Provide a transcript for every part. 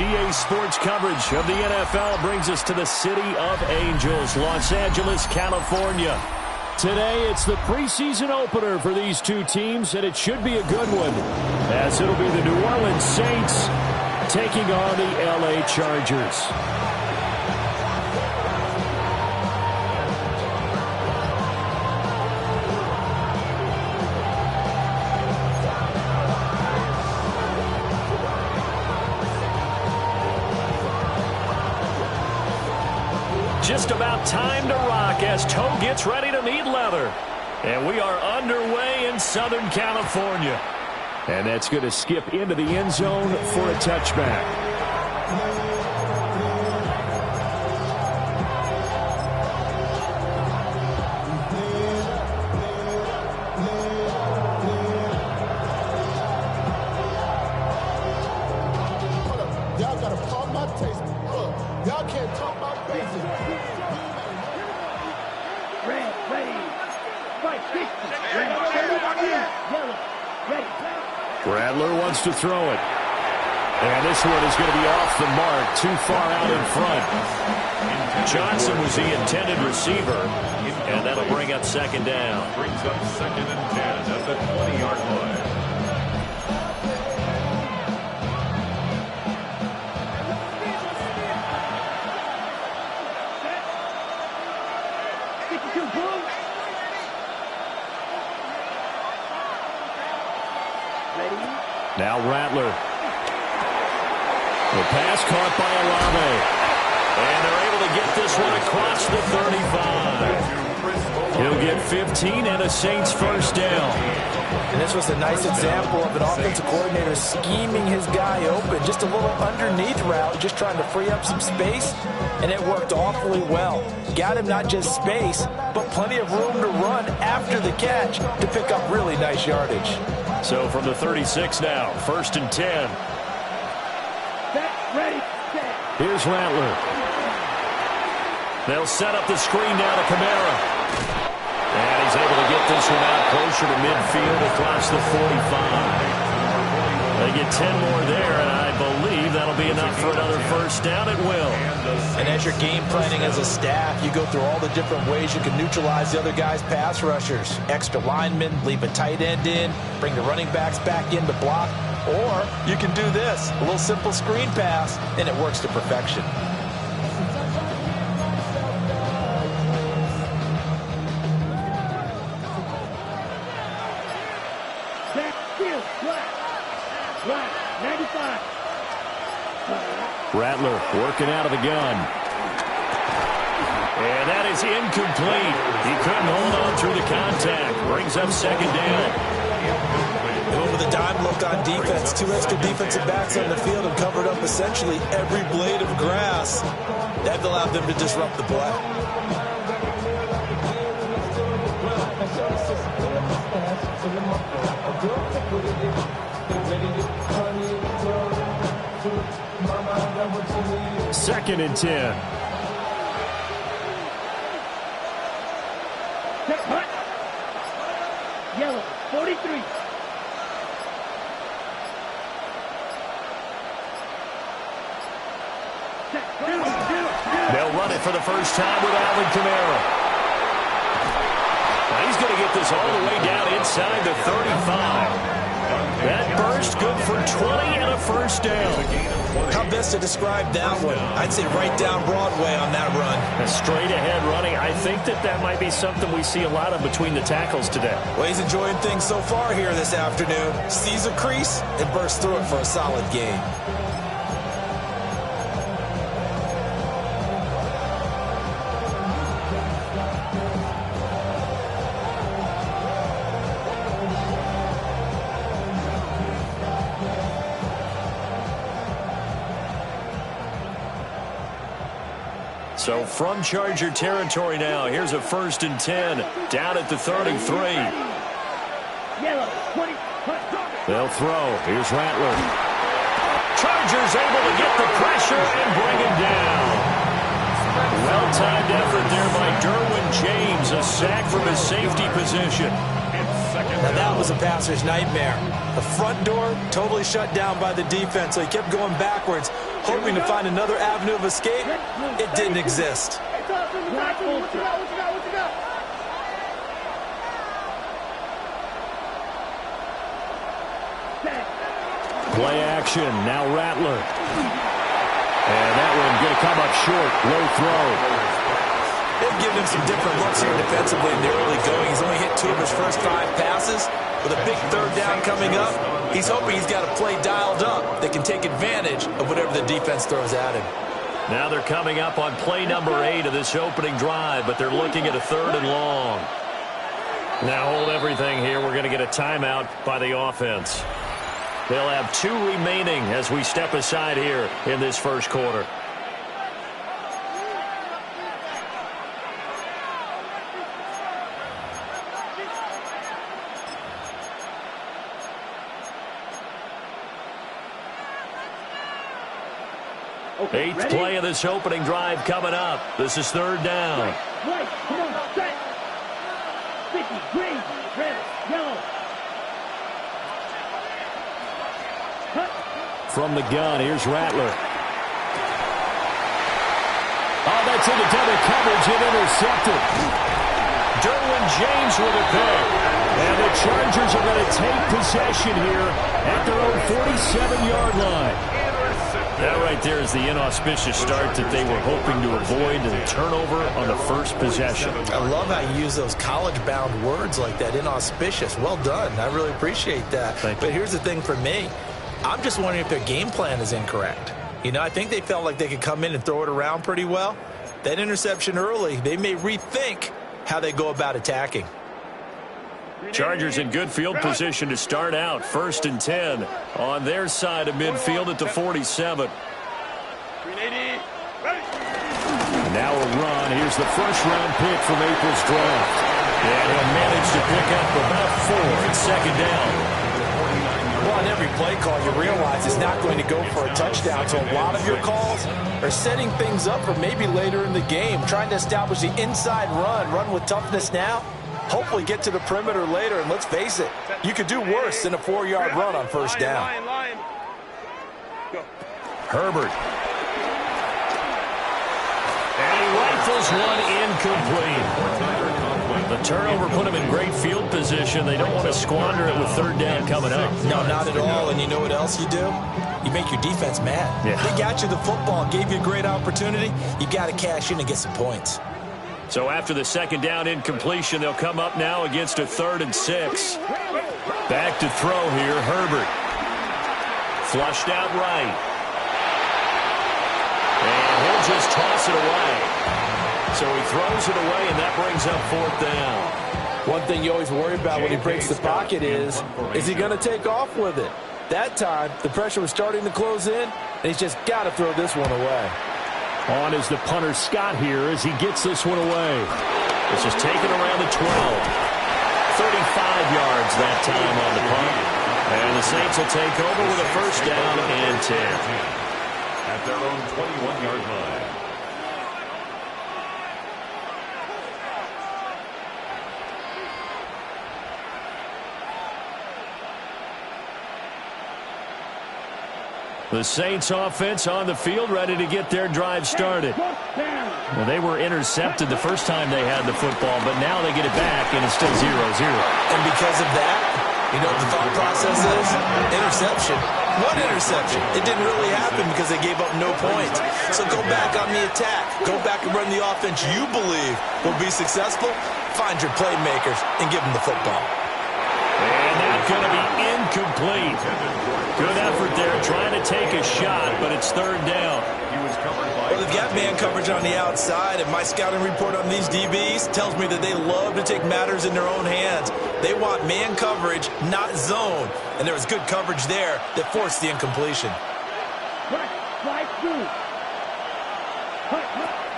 EA Sports coverage of the NFL brings us to the City of Angels, Los Angeles, California. Today, it's the preseason opener for these two teams, and it should be a good one, as it'll be the New Orleans Saints taking on the LA Chargers. Just about time to rock as toe gets ready to meet leather. And we are underway in Southern California. And that's going to skip into the end zone for a touchback. Y'all got to pump my taste. Y'all can't talk my faces. Rattler wants to throw it. And this one is going to be off the mark, too far out in front. Johnson was the intended receiver, and that'll bring up second down. Brings up second and 10 at the 20-yard line. Now Rattler. The pass caught by Olave. And they're able to get this one across the 35. He'll get 15 and a Saints first down. And this was a nice example of an offensive coordinator scheming his guy open. Just a little underneath route, just trying to free up some space. And it worked awfully well. Got him not just space, but plenty of room to run after the catch to pick up really nice yardage. So from the 36 now, first and 10. Here's Rattler. They'll set up the screen now to Kamara. And he's able to get this one out closer to midfield across the 45. They get 10 more there, and I believe that'll be enough for another first down. It will. And as you're game planning as a staff, you go through all the different ways you can neutralize the other guy's pass rushers. Extra linemen, leave a tight end in, bring the running backs back in to block. Or you can do this, a little simple screen pass, and it works to perfection. Rattler working out of the gun. And that is incomplete. He couldn't hold on through the contact. Brings up second down. Over the dime look on defense. Two extra defensive backs on the field and covered up essentially every blade of grass. That allowed them to disrupt the play. Second and 10. Yellow, 43. They'll run it for the first time with Alvin Kamara. Now he's going to get this all the way down inside the 35. That burst good for 20 and a first down. How best to describe that one? I'd say right down Broadway on that run. A straight ahead running. I think that might be something we see a lot of between the tackles today. Well, he's enjoying things so far here this afternoon. Sees a crease and bursts through it for a solid gain. So from Charger territory now, here's a first and 10 down at the 33. Yellow. 20. They'll throw. Here's Rattler. Chargers able to get the pressure and bring him down. Well-timed effort there by Derwin James. A sack from his safety position. Now that was a passer's nightmare. The front door totally shut down by the defense, so he kept going backwards, hoping to find another avenue of escape. It didn't exist. Play action. Now Rattler. And that one going to come up short. Low throw. They've given him some different looks here defensively in the early going. He's only hit 2 of his first 5 passes. With a big third down coming up, he's hoping he's got a play dialed up that can take advantage of whatever the defense throws at him. Now they're coming up on play number 8 of this opening drive, but they're looking at a 3rd and long. Now hold everything here. We're going to get a timeout by the offense. They'll have 2 remaining as we step aside here in this first quarter. Okay, 8th ready? play of this opening drive coming up. This is 3rd down. Right, come on, set. 50, green, red, yellow. Cut. From the gun, here's Rattler. Oh, that's into double coverage and intercepted. Derwin James with a pick. And the Chargers are going to take possession here at their own 47-yard line. That right there is the inauspicious start that they were hoping to avoid, and a turnover on the first possession. I love how you use those college-bound words like that, inauspicious. Well done. I really appreciate that. But here's the thing for me. I'm just wondering if their game plan is incorrect. You know, I think they felt like they could come in and throw it around pretty well. That interception early, they may rethink how they go about attacking. Chargers in good field position to start out. 1st and 10 on their side of midfield at the 47. Now a run. Here's the first-round pick from April's draft. And he'll manage to pick up about 4 at 2nd down. Well, on every play call, you realize it's not going to go for a touchdown. So a lot of your calls are setting things up for maybe later in the game, trying to establish the inside run with toughness now. Hopefully get to the perimeter later, and let's face it, you could do worse than a 4-yard run on 1st down. Herbert. And he rifles one incomplete. The turnover put him in great field position. They don't want to squander it with 3rd down coming up. No, not at all. And you know what else you do? You make your defense mad. Yeah. They got you the football, gave you a great opportunity. You got to cash in and get some points. So after the 2nd down incompletion, they'll come up now against a 3rd and 6. Back to throw here, Herbert. Flushed out right. And he'll just toss it away. So he throws it away, and that brings up 4th down. One thing you always worry about when he breaks the pocket is he going to take off with it? That time, the pressure was starting to close in, and he's just got to throw this one away. On is the punter Scott here as he gets this one away. This is taken around the 12. 35 yards that time on the punt. And the Saints will take over with a 1st down and 10. At their own 21-yard line. The Saints offense on the field, ready to get their drive started. Well, they were intercepted the first time they had the football, but now they get it back, and it's still 0-0. And because of that, you know what the thought process is? Interception. What interception? It didn't really happen because they gave up no points. So go back on the attack. Go back and run the offense you believe will be successful. Find your playmakers and give them the football. And that's going to be incomplete. Good effort there, trying to take a shot, but it's 3rd down. Well, they've got man coverage on the outside, and my scouting report on these DBs tells me that they love to take matters in their own hands. They want man coverage, not zone. And there was good coverage there that forced the incompletion.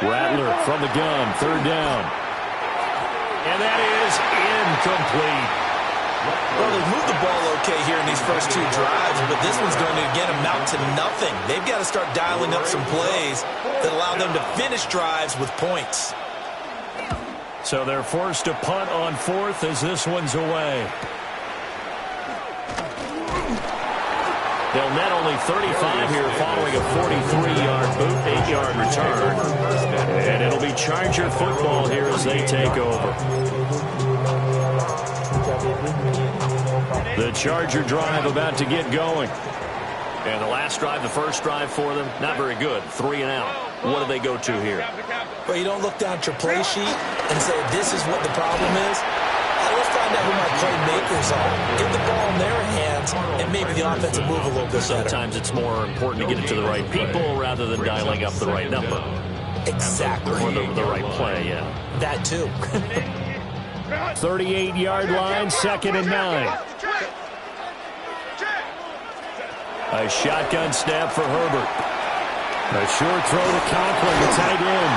Rattler from the gun, 3rd down. And that is incomplete. Well, they've moved the ball okay here in these first two drives, but this one's going to, again, amount to nothing. They've got to start dialing up some plays that allow them to finish drives with points. So they're forced to punt on fourth as this one's away. They'll net only 35 here following a 43-yard boot, 8-yard return. And it'll be Charger football here as they take over. The Charger drive about to get going. And the last drive, the first drive for them, not very good. 3 and out. What do they go to here? Well, you don't look down at your play sheet and say, this is what the problem is. Let's find out who my playmakers are. Get the ball in their hands, and maybe the offense will move a little bit better. Sometimes it's more important to get it to the right people rather than dialing up the right number. Exactly. Or the right play, yeah. That too. 38-yard line, 2nd and 9. A shotgun snap for Herbert. A short throw to Conklin, the tight end.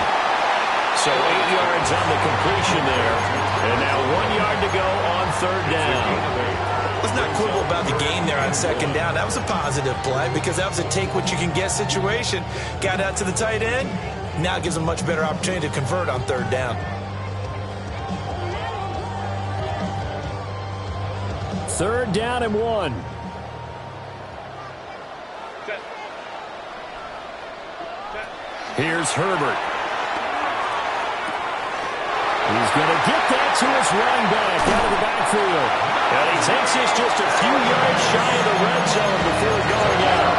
So 8 yards on the completion there. And now 1 yard to go on 3rd down. Let's not quibble about the gain there on 2nd down. That was a positive play because that was a take-what-you-can-get situation. Got out to the tight end. Now it gives them a much better opportunity to convert on 3rd down. 3rd down and 1. Here's Herbert. He's going to get that to his running back out of the backfield. And he takes this just a few yards shy of the red zone before going out.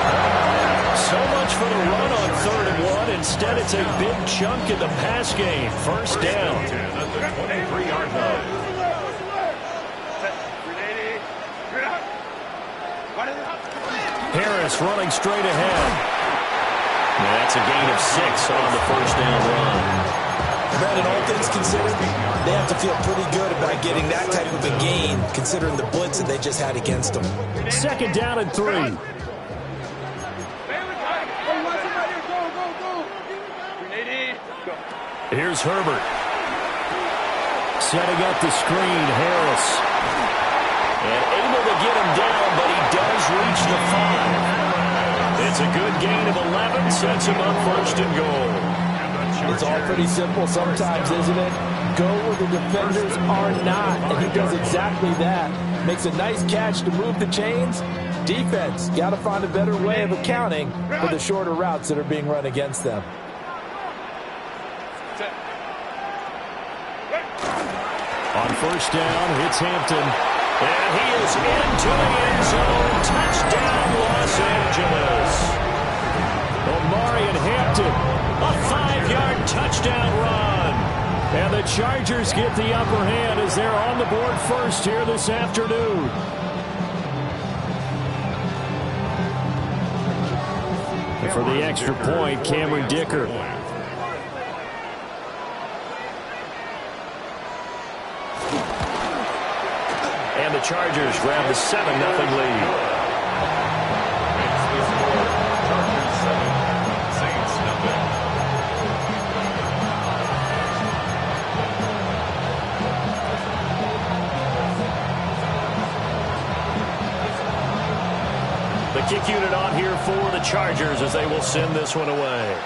So much for the run on 3rd and 1. Instead, it's a big chunk in the pass game. 1st down. At the 23-yard line. Harris running straight ahead. And that's a gain of 6 on the 1st down run. Madden, all things considered, they have to feel pretty good about getting that type of a gain, considering the blitz that they just had against them. 2nd down and 3. Here's Herbert. Setting up the screen, Harris. And able to get him down, but he does reach the 5. It's a good gain of 11, sets him up 1st and goal. It's all pretty simple sometimes, isn't it? Go where the defenders are not, and he does exactly that. Makes a nice catch to move the chains. Defense, got to find a better way of accounting for the shorter routes that are being run against them. On 1st down, it's Hampton. And he is into the end zone. Touchdown, Los Angeles. Omarion Hampton. A 5-yard touchdown run. And the Chargers get the upper hand as they're on the board first here this afternoon. And for the extra point, Cameron Dicker. And the Chargers grab the 7-0 lead. The kick unit on here for the Chargers as they will send this one away.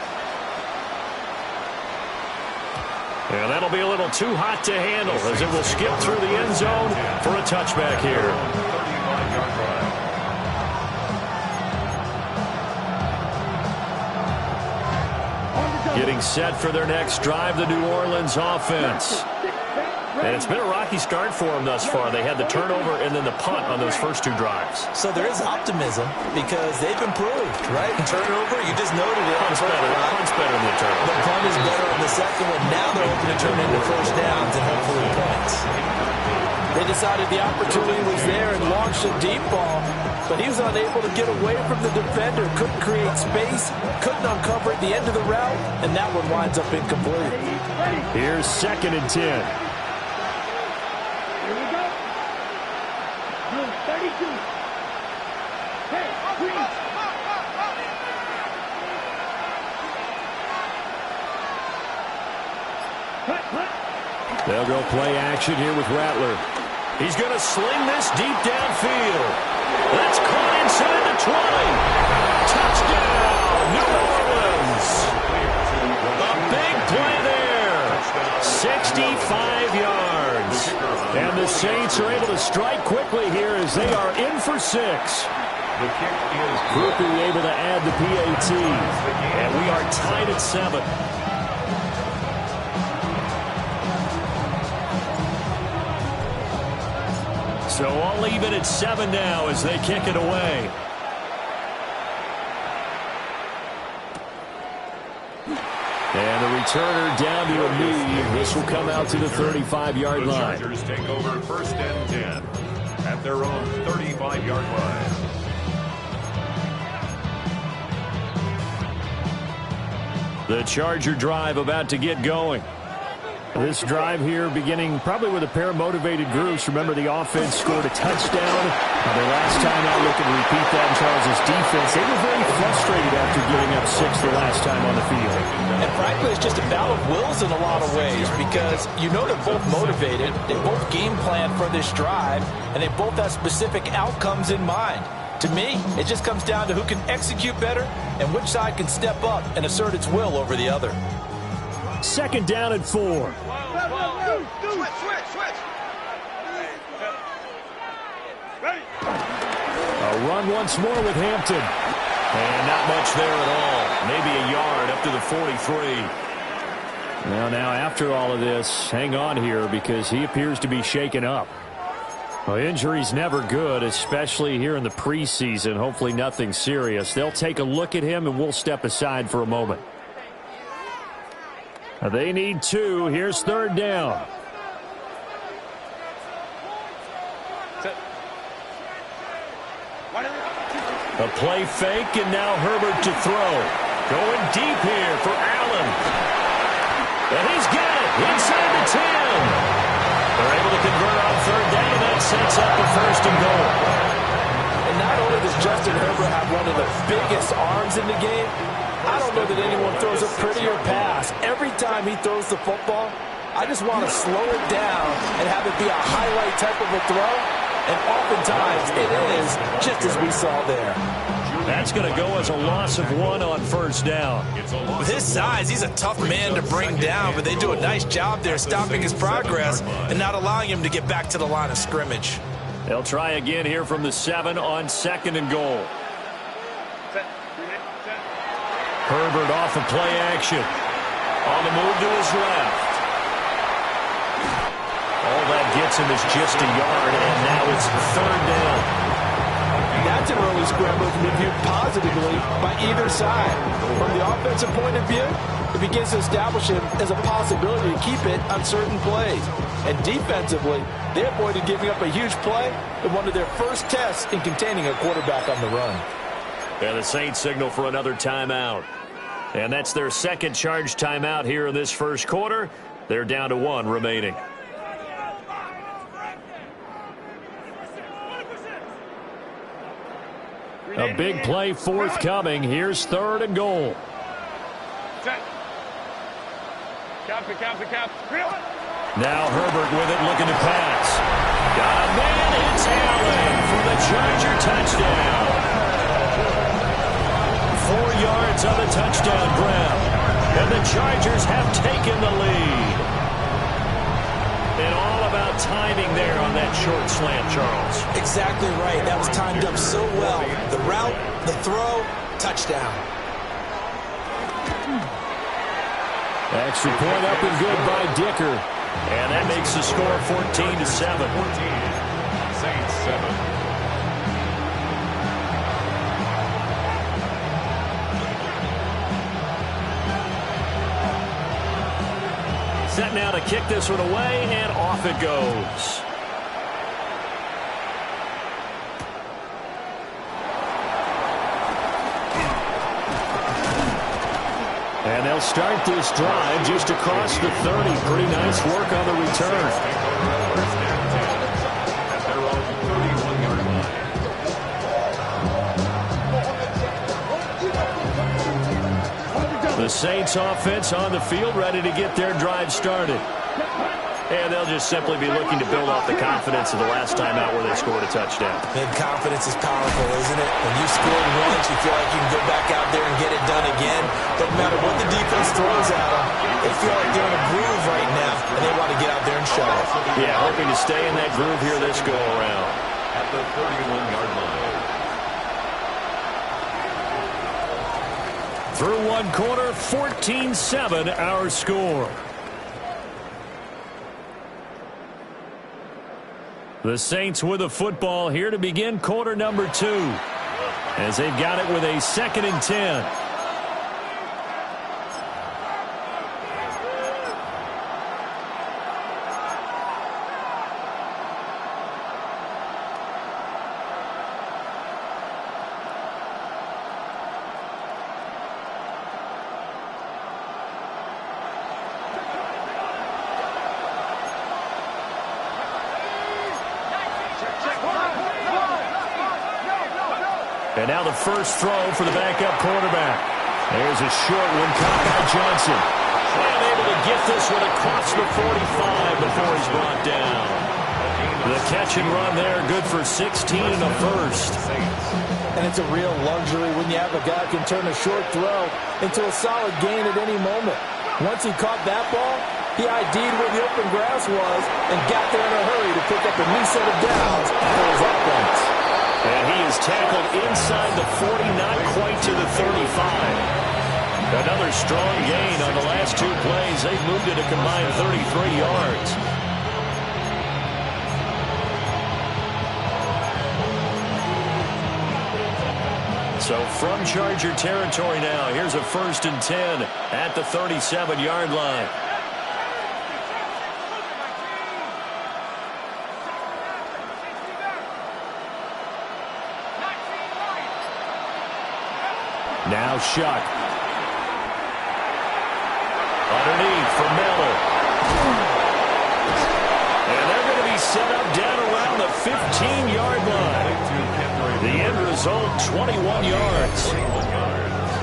And that'll be a little too hot to handle as it will skip through the end zone for a touchback here. Getting set for their next drive, the New Orleans offense. And it's been a rocky start for them thus far. They had the turnover and then the punt on those first 2 drives. So there is optimism because they've improved, right? Turnover, you just noted it. Punt's better than the turnover. The punt is better on the second one. Now they're hoping to turn into 1st downs and hopefully points. They decided the opportunity was there and launched a deep ball, but he was unable to get away from the defender. Couldn't create space, couldn't uncover at the end of the route, and that one winds up incomplete. Here's 2nd and 10. They'll go play action here with Rattler. He's going to sling this deep downfield. That's caught inside the 20. Touchdown, New Orleans. A big play there. 65 yards. And the Saints are able to strike quickly here as they are in for 6. The kick is Groupie able to add the PAT. And we are tied at 7. So all even at 7 now as they kick it away. And the returner down to a knee. This will come out to the 35-yard line. The Chargers take over 1st and 10 at their own 35-yard line. The Charger drive about to get going. This drive here beginning probably with a pair of motivated groups. Remember, the offense scored a touchdown. Their last time out, looking to repeat that in Charles' defense. They were very frustrated after giving up 6 the last time on the field. And frankly, it's just a battle of wills in a lot of ways because you know they're both motivated. They both game plan for this drive, and they both have specific outcomes in mind. To me, it just comes down to who can execute better and which side can step up and assert its will over the other. 2nd down and 4. A run once more with Hampton. And not much there at all. Maybe a yard up to the 43. Well, now after all of this, hang on here because he appears to be shaken up. Well, injury's never good, especially here in the preseason. Hopefully nothing serious. They'll take a look at him and we'll step aside for a moment. They need 2. Here's 3rd down. A play fake, and now Herbert to throw. Going deep here for Allen. And he's got it inside the 10. They're able to convert on 3rd down, and that sets up the 1st and goal. And not only does Justin Herbert have one of the biggest arms in the game, I don't know that anyone throws a prettier pass. Every time he throws the football, I just want to slow it down and have it be a highlight type of a throw. And oftentimes it is, just as we saw there. That's going to go as a loss of 1 on 1st down. With his size, he's a tough man to bring down, but they do a nice job there stopping his progress and not allowing him to get back to the line of scrimmage. They'll try again here from the 7 on 2nd and goal. Herbert off of play action. On the move to his left. All that gets him is just a yard, and now it's 3rd down. That's an early scramble to be viewed positively by either side. From the offensive point of view, it begins to establish him as a possibility to keep it on certain plays. And defensively, they avoided giving up a huge play in one of their first tests in containing a quarterback on the run. And the Saints signal for another timeout. And that's their 2nd charge timeout here in this 1st quarter. They're down to 1 remaining. A big play forthcoming. Here's 3rd and goal. Now Herbert with it, looking to pass. Got a man, it's Allen for the Charger touchdown. 4 yards on the touchdown grab. And the Chargers have taken the lead. And all about timing there on that short slant, Charles. Exactly right. That was timed up so well. The route, the throw, touchdown. Extra point up and good by Dicker. And that makes the score 14-7. 14. Saints 7. Set now to kick this one away, and off it goes. And they'll start this drive just across the 30. Pretty nice work on the return. The Saints offense on the field, ready to get their drive started. And they'll just simply be looking to build off the confidence of the last time out where they scored a touchdown. And confidence is powerful, isn't it? When you score once, you feel like you can go back out there and get it done again. But no matter what the defense throws at them, they feel like they're in a groove right now, and they want to get out there and show it. Yeah, hoping to stay in that groove here this go-around. At the 31-yard line. Through one quarter, 14-7 our score. The Saints with the football here to begin quarter number 2. As they've got it with a 2nd and 10. And now the first throw for the backup quarterback. There's a short one caught by Johnson. And able to get this one across the 45 before he's brought down. The catch and run there, good for 16 and a first. And it's a real luxury when you have a guy who can turn a short throw into a solid gain at any moment. Once he caught that ball, he ID'd where the open grass was and got there in a hurry to pick up a new set of downs for his offense. And he is tackled inside the 40, not quite to the 35. Another strong gain on the last 2 plays. They've moved it a combined 33 yards. So from Charger territory now, here's a 1st and 10 at the 37-yard line. Now Shuck. Underneath for Miller. And they're going to be set up down around the 15-yard line. The end result, 21 yards.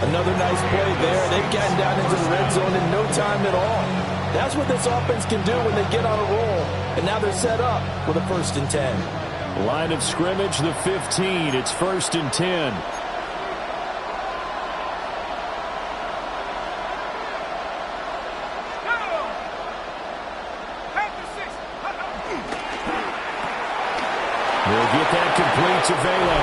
Another nice play there. They've gotten down into the red zone in no time at all. That's what this offense can do when they get on a roll. And now they're set up with a 1st and 10. Line of scrimmage, the 15. It's 1st and 10. They'll get that complete to Velo.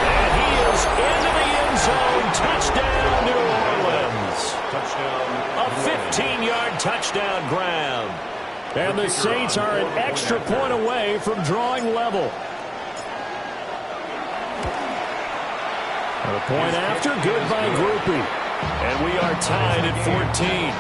And he is into the end zone. Touchdown, New Orleans. Touchdown. A 15-yard touchdown grab. And the Saints are an extra point away from drawing level. A point after, good by Groupie. And we are tied at 14.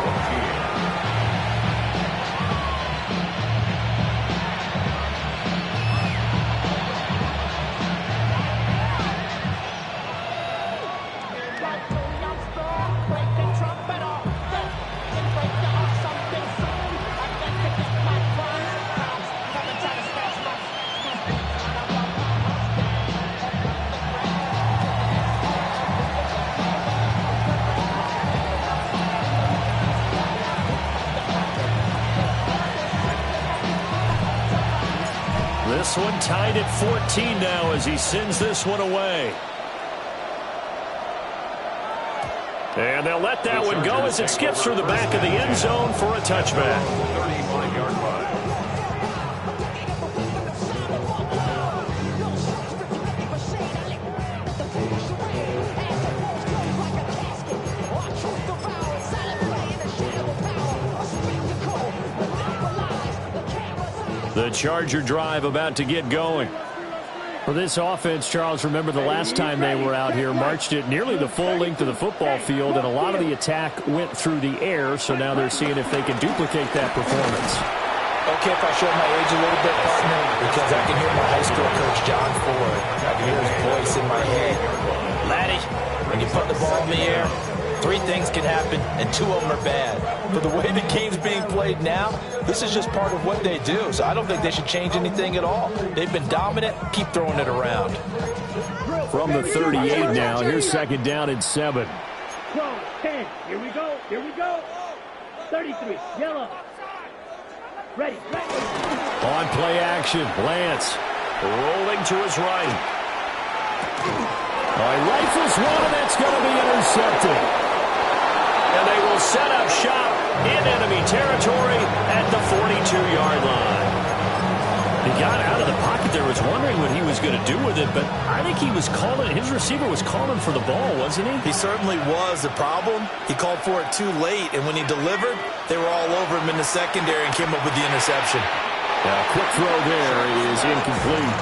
This one tied at 14 now as he sends this one away. And they'll let that one go as it skips through the back of the end zone for a touchback. 35-yard line. The Charger drive about to get going. For this offense, Charles, remember the last time they were out here, marched it nearly the full length of the football field, and a lot of the attack went through the air, so now they're seeing if they can duplicate that performance. Okay, if I show my age a little bit, partner, because I can hear my high school coach, John Ford. I can hear his voice in my head. Laddie, when you put the ball in the air, 3 things can happen, and 2 of them are bad. But the way the game's being played now, this is just part of what they do. So I don't think they should change anything at all. They've been dominant. Keep throwing it around. From the 38 now, here's 2nd down and 7. 12, 10. Here we go. Here we go. 33. Yellow. Ready. On play action, Lance rolling to his right. Rifles one, and that's going to be intercepted. And they will set up shop in enemy territory at the 42-yard line. He got out of the pocket there, was wondering what he was going to do with it, but I think he was calling, his receiver was calling for the ball, wasn't he? He certainly was. The problem, he called for it too late, and when he delivered, they were all over him in the secondary and came up with the interception. Quick throw there is incomplete.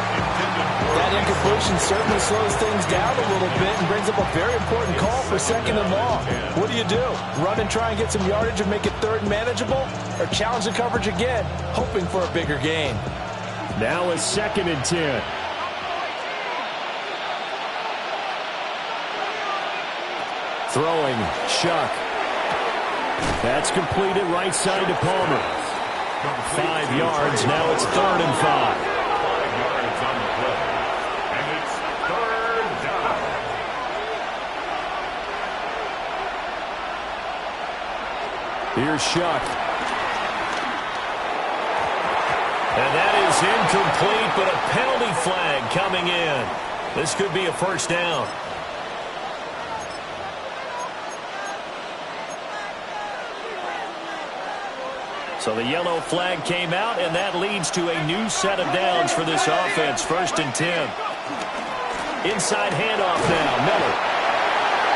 That incompletion certainly slows things down a little bit and brings up a very important call for 2nd and long. What do? Run and try and get some yardage and make it 3rd and manageable? Or challenge the coverage again, hoping for a bigger gain? Now it's 2nd and 10. Throwing, Shuck. That's completed right side to Palmer. 5 yards, now it's 3rd and 5. 5 yards on the play. And it's 3rd down. Here's Shuck. And that is incomplete, but a penalty flag coming in. This could be a 1st down. So the yellow flag came out, and that leads to a new set of downs for this offense. 1st and 10. Inside handoff now, Miller.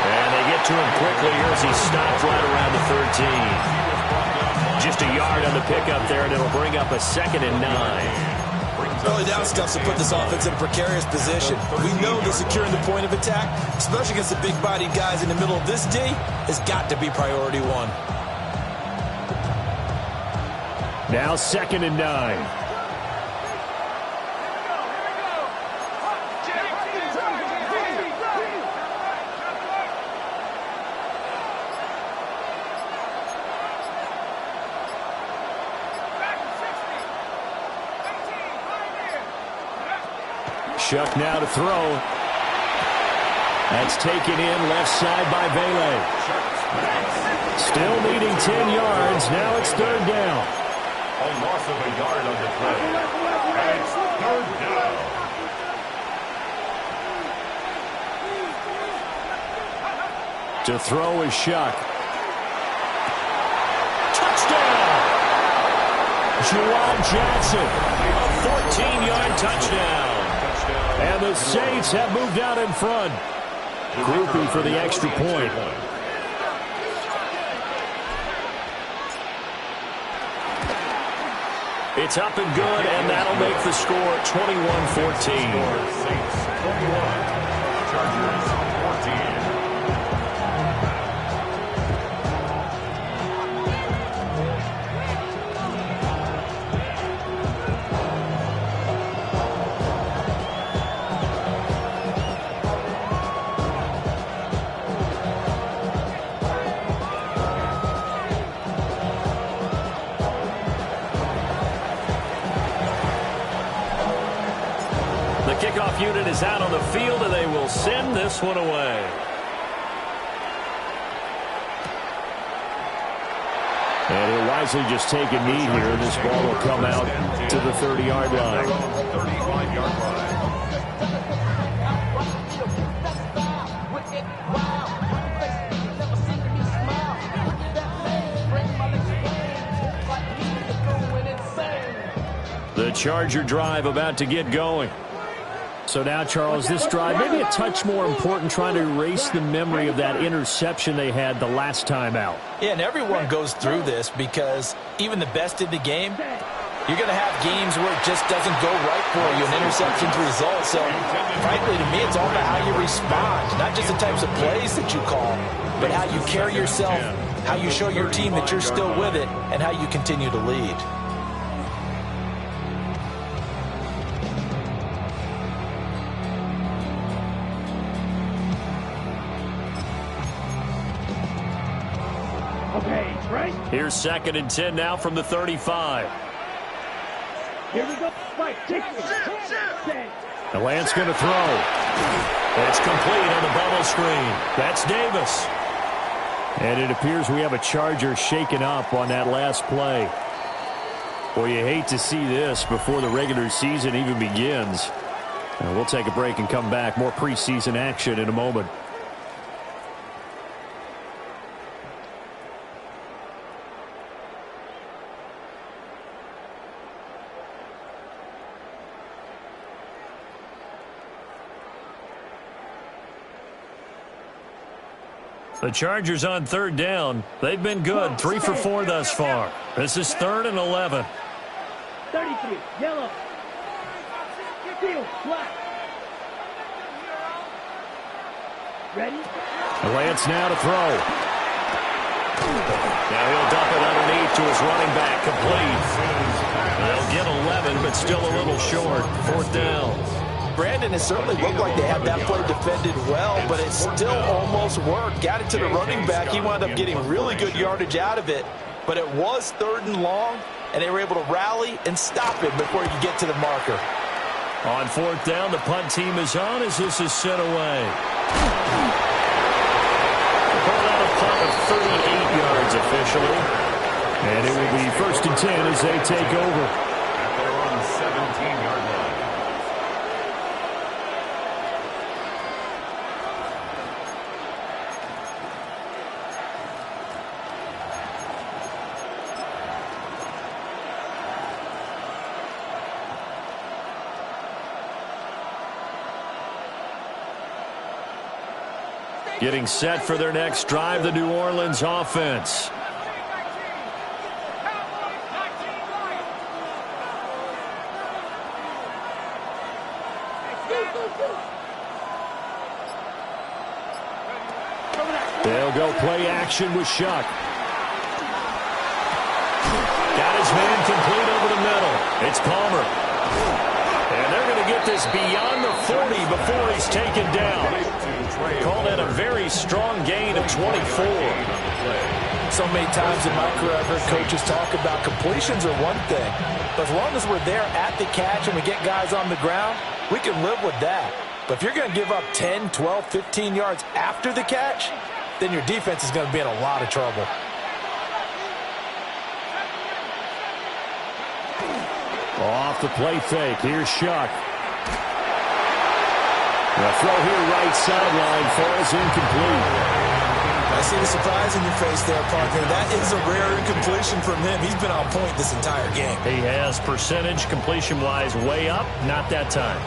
And they get to him quickly here as he stopped right around the 13. Just a yard on the pickup there, and it'll bring up a 2nd and 9. Early down stuff to put this offense in a precarious position. We know that securing the point of attack, especially against the big-bodied guys in the middle of this D, has got to be priority 1. Now 2nd and 9. Shuck now to throw. That's taken in left side by Vele. Still needing 10 yards. Now it's 3rd down. A loss of a yard on the play. And it's 3rd down. To throw is Shuck. Touchdown! Juwan Johnson. A 14-yard touchdown. And the Saints have moved out in front. Groupie for the extra point. It's up and good, and that'll make the score 21-14. Saints 21, Chargers 14. Kickoff unit is out on the field, and they will send this one away. And he'll wisely just take a knee here. This ball will come out to the 30-yard line. 35-yard line. The Charger drive about to get going. So now, Charles, this drive, maybe a touch more important, trying to erase the memory of that interception they had the last time out. Yeah, and everyone goes through this because even the best in the game, you're going to have games where it just doesn't go right for you, an interception's result. So, frankly, to me, it's all about how you respond, not just the types of plays that you call, but how you carry yourself, how you show your team that you're still with it, and how you continue to lead. Here's 2nd and 10 now from the 35. Here we go. Right, take it. The Lance going to throw. It's complete on the bubble screen. That's Davis. And it appears we have a Charger shaken up on that last play. Well, you hate to see this before the regular season even begins. We'll take a break and come back. More preseason action in a moment. The Chargers on third down. They've been good. 3 for 4 thus far. This is 3rd and 11. 33, yellow. Field, black. Ready? Lance now to throw. Now he'll dump it underneath to his running back. Complete. They'll get 11, but still a little short. 4th down. Brandon, it certainly looked like they had that play defended well, but it still almost worked. Got it to the running back. He wound up getting really good yardage out of it, but it was 3rd and long, and they were able to rally and stop it before he could get to the marker. On 4th down, the punt team is on as this is sent away. Called out a punt of 38 yards officially, and it will be 1st and 10 as they take over. At their own 17-yard line. Getting set for their next drive, the New Orleans offense. They'll go play action with Shuck. Got his man complete over the middle. It's Palmer. And they're going to get this beyond the 40 before he's taken down. Call that a very strong gain of 24. So many times in my career, I've heard coaches talk about completions are one thing. But as long as we're there at the catch and we get guys on the ground, we can live with that. But if you're going to give up 10, 12, 15 yards after the catch, then your defense is going to be in a lot of trouble. Off the play fake. Here's Shuck. The throw here right sideline falls incomplete. I see the surprise in your face there, Parker. That is a rare incompletion from him. He's been on point this entire game. He has percentage completion-wise way up. Not that time.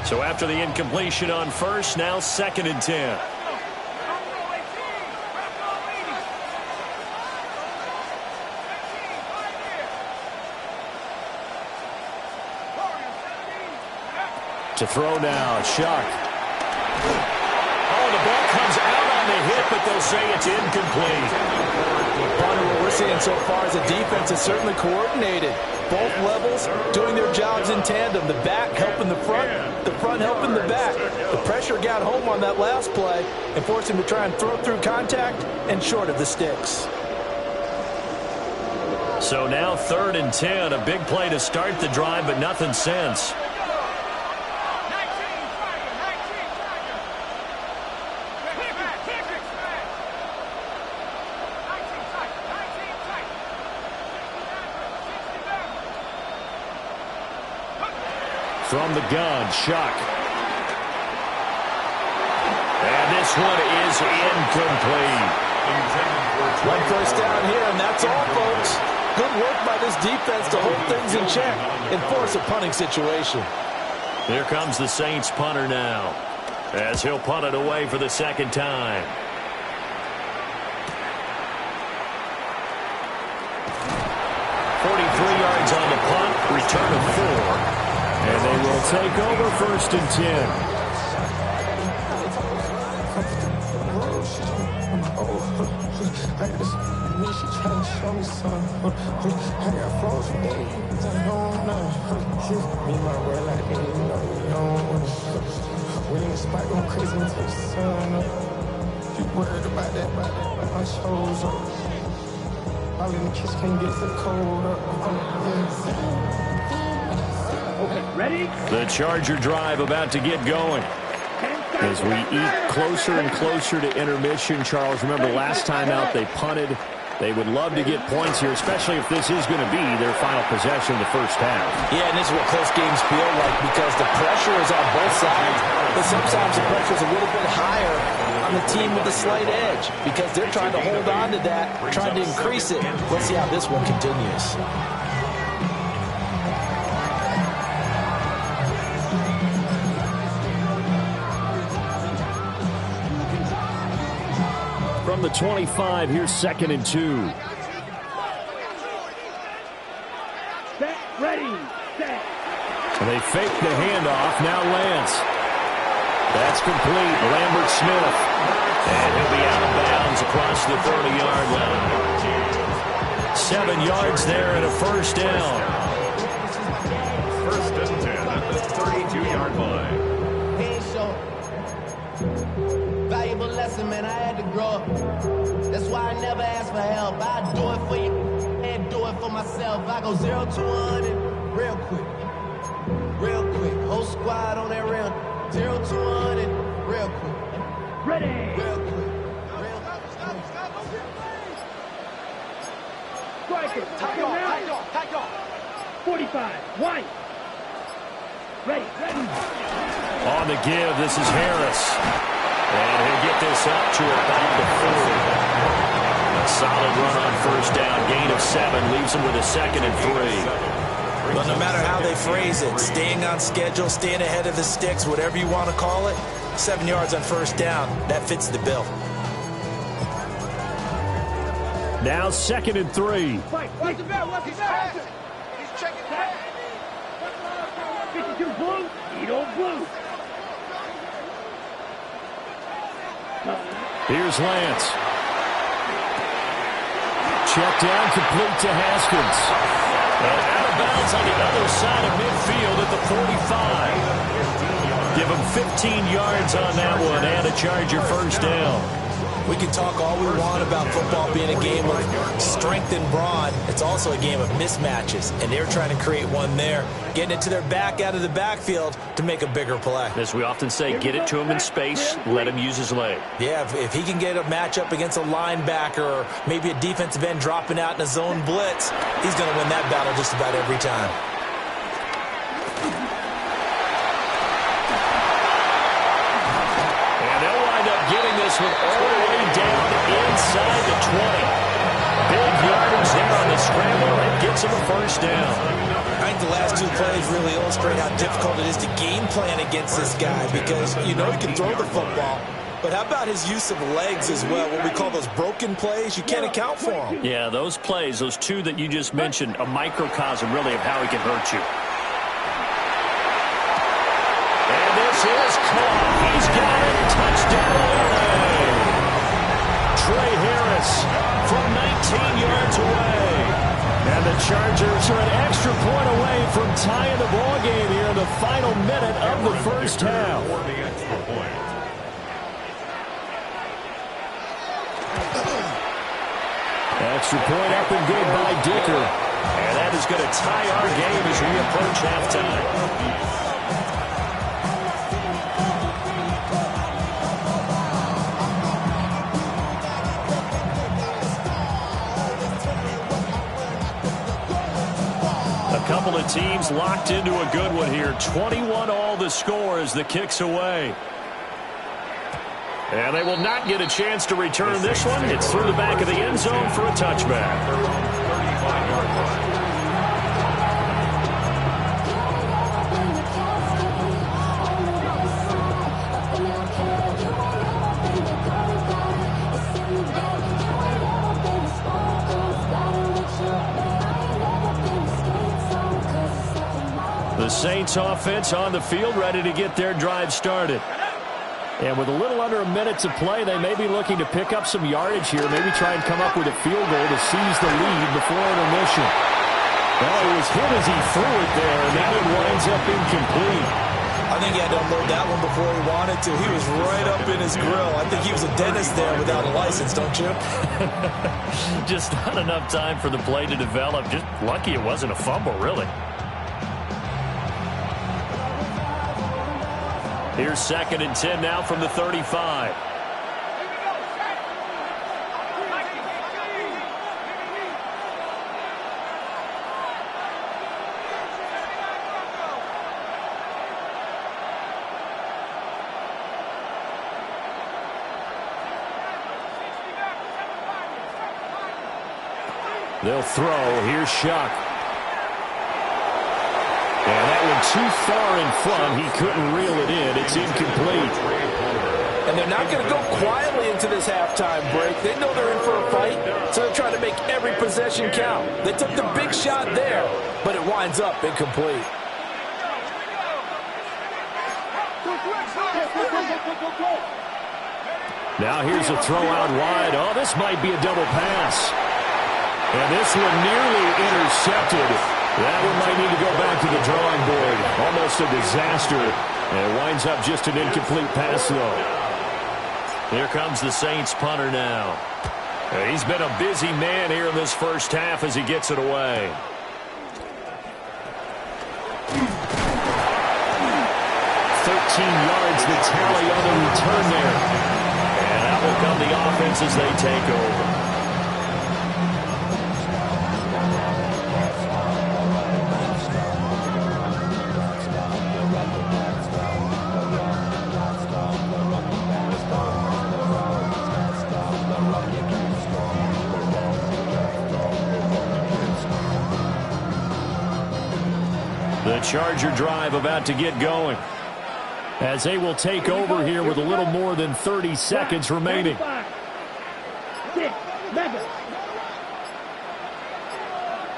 So after the incompletion on first, now 2nd and 10. To throw now, Shuck. Oh, the ball comes out on the hit, but they'll say it's incomplete. What we're seeing so far is a defense is certainly coordinated. Both levels doing their jobs in tandem. The back helping the front helping the back. The pressure got home on that last play and forced him to try and throw through contact and short of the sticks. So now 3rd and 10, a big play to start the drive, but nothing since. From the gun, Shuck. And this one is incomplete. One first down here, and that's all, folks. Good work by this defense to hold things in check and force a punting situation. Here comes the Saints punter now, as he'll punt it away for the 2nd time. Yards on the punt, return of 4. And they will take over 1st and 10. All in the kiss can't get the cold up. Ready? The Charger drive about to get going. As we eat closer and closer to intermission, Charles, remember last time out they punted. They would love to get points here, especially if this is going to be their final possession of the first half. Yeah, and this is what close games feel like because the pressure is on both sides, but sometimes the pressure is a little bit higher on the team with a slight edge because they're trying to hold on to that, trying to increase it. Let's see how this one continues. From the 25, here's 2nd and 2. Set. Ready. Set. And they fake the handoff. Now Lance. That's complete. Lambert Smith. And he'll be out of bounds across the 30-yard line. 7 yards there and a first down. First and 10 at the 32-yard line. Valuable lesson, man. I had to grow up. That's why I never ask for help. I do it for you and do it for myself. I go 0 to 100 real quick. Real quick. Whole squad on that rail. 0 to 100 real quick. Ready. Real quick. Striker. Tight off. 45. White. Ready. On the give, this is Harris. And he'll get this up to about the 40. A solid run on first down. Gain of 7 leaves him with a 2nd and 3. But no matter how they phrase it, staying on schedule, staying ahead of the sticks, whatever you want to call it, 7 yards on first down, that fits the bill. Now 2nd and 3. What's the bell? He's checking that. 52 blue. Edo blue. Here's Lance. Check down, complete to Haskins. And out of bounds on the other side of midfield at the 45. Give him 15 yards on that one and a Charger first down. We can talk all we want about football being a game of strength and brawn. It's also a game of mismatches, and they're trying to create one there, getting it to their back out of the backfield to make a bigger play. As we often say, get it to him in space, let him use his leg. Yeah, if he can get a matchup against a linebacker or maybe a defensive end dropping out in a zone blitz, he's going to win that battle just about every time. This one all the way down inside the 20. Big yardage there on the scramble. That gets him a first down. I think the last 2 plays really illustrate how difficult it is to game plan against this guy because you know he can throw the football. But how about his use of legs as well? What we call those broken plays, you can't account for them. Yeah, those plays, those 2 that you just mentioned, a microcosm really of how he can hurt you. And this is caught. He's got it. Touchdown. Trey Harris from 19 yards away. And the Chargers are an extra point away from tying the ball game here in the final minute of the first half. Extra point up and good by Dicker. And that is going to tie our game as we approach halftime. Couple of teams locked into a good one here. 21 all the score as the kick's away. And they will not get a chance to return this one. It's through the back of the end zone for a touchback. 35-yard line. The Saints offense on the field, ready to get their drive started. And with a little under a minute to play, they may be looking to pick up some yardage here, maybe try and come up with a field goal to seize the lead before intermission. Well, it was hit as he threw it there, and that one winds up incomplete. I think he had to unload that one before he wanted to. He was right up in his grill. I think he was a dentist there without a license, don't you? Just not enough time for the play to develop. Just lucky it wasn't a fumble, really. Here's 2nd and 10 now from the 35. They'll throw. Here's Shuck. And that one too far in front. He couldn't reel it in. It's incomplete. And they're not going to go quietly into this halftime break. They know they're in for a fight, so they're trying to make every possession count. They took the big shot there, but it winds up incomplete. Now here's a throw out wide. Oh, this might be a double pass. And this one nearly intercepted. That one might need to go back to the drawing board. Almost a disaster. And it winds up just an incomplete pass, though. Here comes the Saints punter now. He's been a busy man here in this first half as he gets it away. Yards the tally on the return there. And out will come the offense as they take over. The Charger drive about to get going, as they will take over here with a little more than 30 seconds remaining. 5, 6, 7.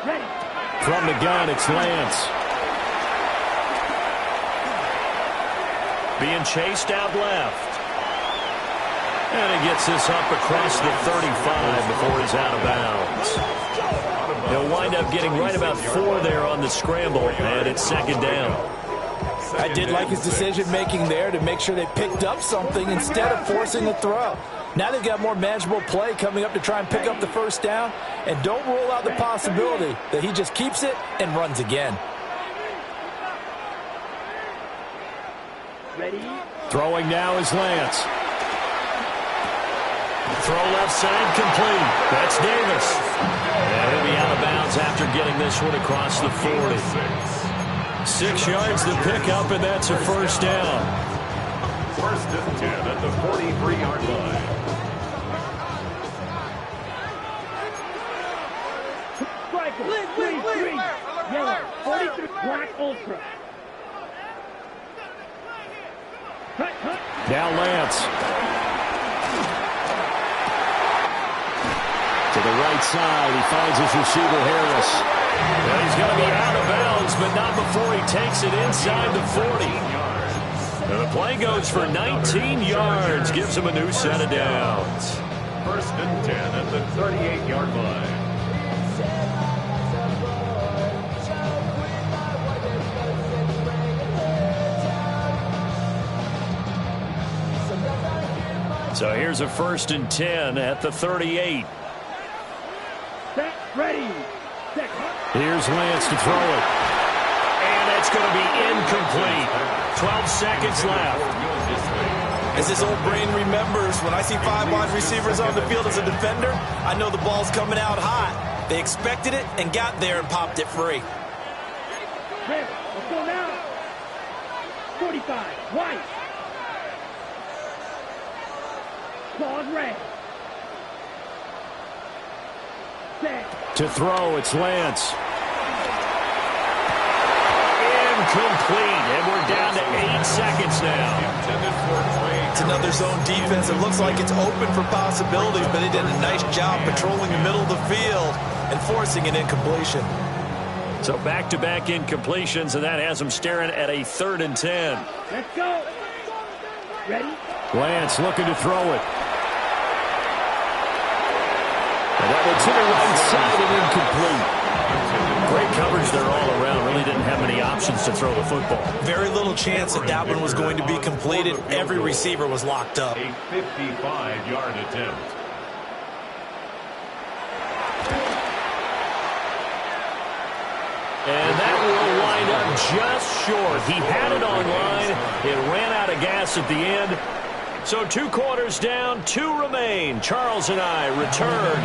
Ready. From the gun, it's Lance. Being chased out left. And he gets this up across the 35 before he's out of bounds. He'll wind up getting right about 4 there on the scramble, and it's 2nd down. I did like his decision-making there to make sure they picked up something instead of forcing the throw. Now they've got more manageable play coming up to try and pick up the first down, and don't rule out the possibility that he just keeps it and runs again. Ready. Throwing now is Lance. Throw left side complete. That's Davis. And he'll be out of bounds after getting this one across the 40. 6 yards to pick up, and that's a first down. 1st and 10 at the 43-yard line. Striker. 33. Yellow. 43. Black ultra. Cut. Now Lance. To the right side, he finds his receiver, Harris. Well, he's going to be out of bounds, but not before he takes it inside the 40. And the play goes for 19 yards, gives him a new set of downs. 1st and 10 at the 38-yard line. So here's a 1st and 10 at the 38. Set. Ready. Set. Here's Lance to throw it. And it's going to be incomplete. 12 seconds left. As his old brain remembers, when I see 5 wide receivers on the field as a defender, I know the ball's coming out hot. They expected it and got there and popped it free. Red. Let's go now. 45. White. Claws red. Set. To throw, it's Lance. Incomplete, and we're down to 8 seconds now. It's another zone defense. It looks like it's open for possibilities, but they did a nice job patrolling the middle of the field and forcing an incompletion. So back-to-back incompletions, and that has them staring at a 3rd and 10. Let's go. Ready. Lance looking to throw it. And that one to the right side and incomplete. Great coverage there all around. Really didn't have many options to throw the football. Very little chance that that one was going to be completed. Every receiver was locked up. A 55-yard attempt. And that will wind up up just short. He had it on line. It ran out of gas at the end. So 2 quarters down, 2 remain. Charles and I return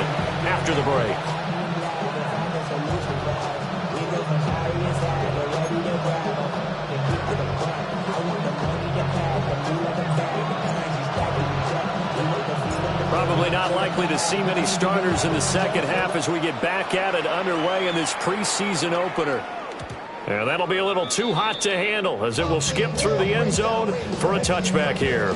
after the break. Probably not likely to see many starters in the second half as we get back at it underway in this preseason opener. And that'll be a little too hot to handle as it will skip through the end zone for a touchback here.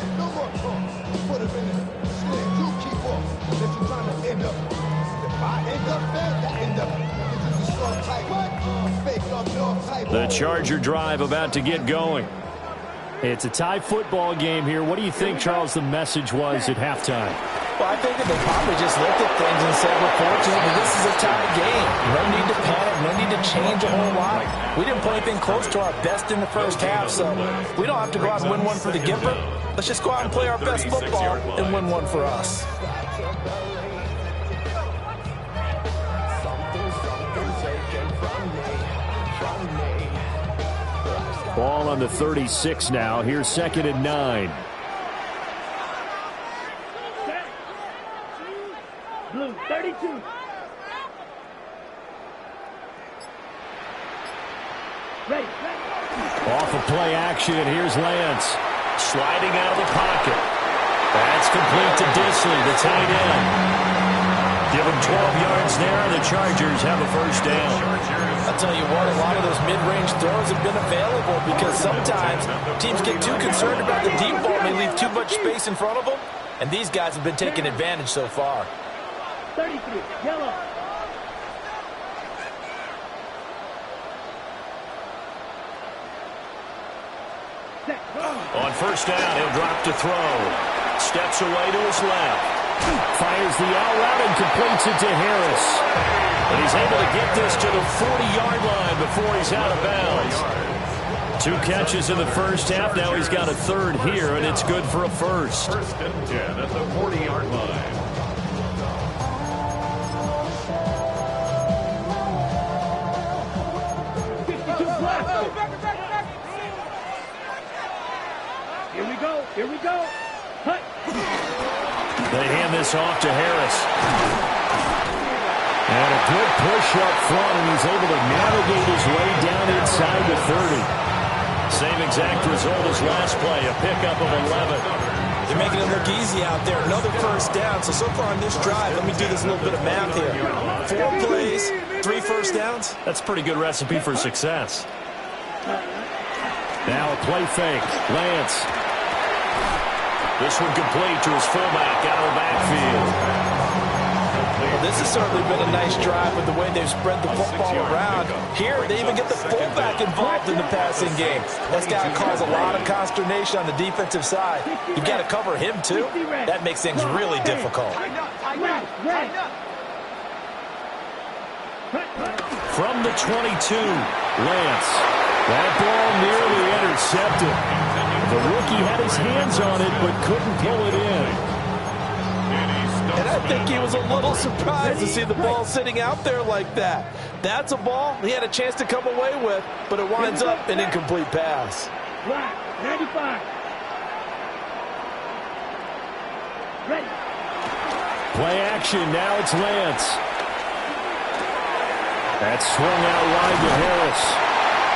The Charger drive about to get going. It's a tie football game here. What do you think, Charles, the message was at halftime? Well, I think that they probably just looked at things and said, we're fortunate that this is a tie game. No need to panic, no need to change a whole lot. We didn't play anything close to our best in the first half, so we don't have to go out and win one for the Gipper. Let's just go out and play our best football and win one for us. Ball on the 36 now. Here's 2nd and 9. Blue, 32. Ready. Off of play action. Here's Lance. Sliding out of the pocket. That's complete to Disley, the tight end. Give him 12 yards there, and the Chargers have a first down. I'll tell you what, a lot of those mid-range throws have been available because sometimes teams get too concerned about the deep ball and they leave too much space in front of them, and these guys have been taking advantage so far. 33, yellow. On first down, he'll drop to throw. Steps away to his left. Fires the out route and completes it to Harris. And he's able to get this to the 40-yard line before he's out of bounds. 2 catches in the first half. Now he's got a third here, and it's good for a first. First and 10 at the 40-yard line. Here we go. Hut. They hand this off to Harris. And a good push up front, and he's able to navigate his way down inside the 30. Same exact result as last play, a pickup of 11. They're making it look easy out there. Another first down. So far on this drive, let me do this little bit of math here. 4 plays, 3 first downs. That's a pretty good recipe for success. Now a play fake. Lance. This one complete to his fullback out of the backfield. Well, this has certainly been a nice drive with the way they've spread the football around. Here, they even get the fullback involved in the passing game. That's got to cause a lot of consternation on the defensive side. You've got to cover him, too. That makes things really difficult. From the 22, Lance. That ball nearly intercepted. The rookie had his hands on it, but couldn't pull it in. And I think he was a little surprised to see the ball sitting out there like that. That's a ball he had a chance to come away with, but it winds up an incomplete pass. 95. Ready. Play action. Now it's Lance. That's swung out wide to Harris.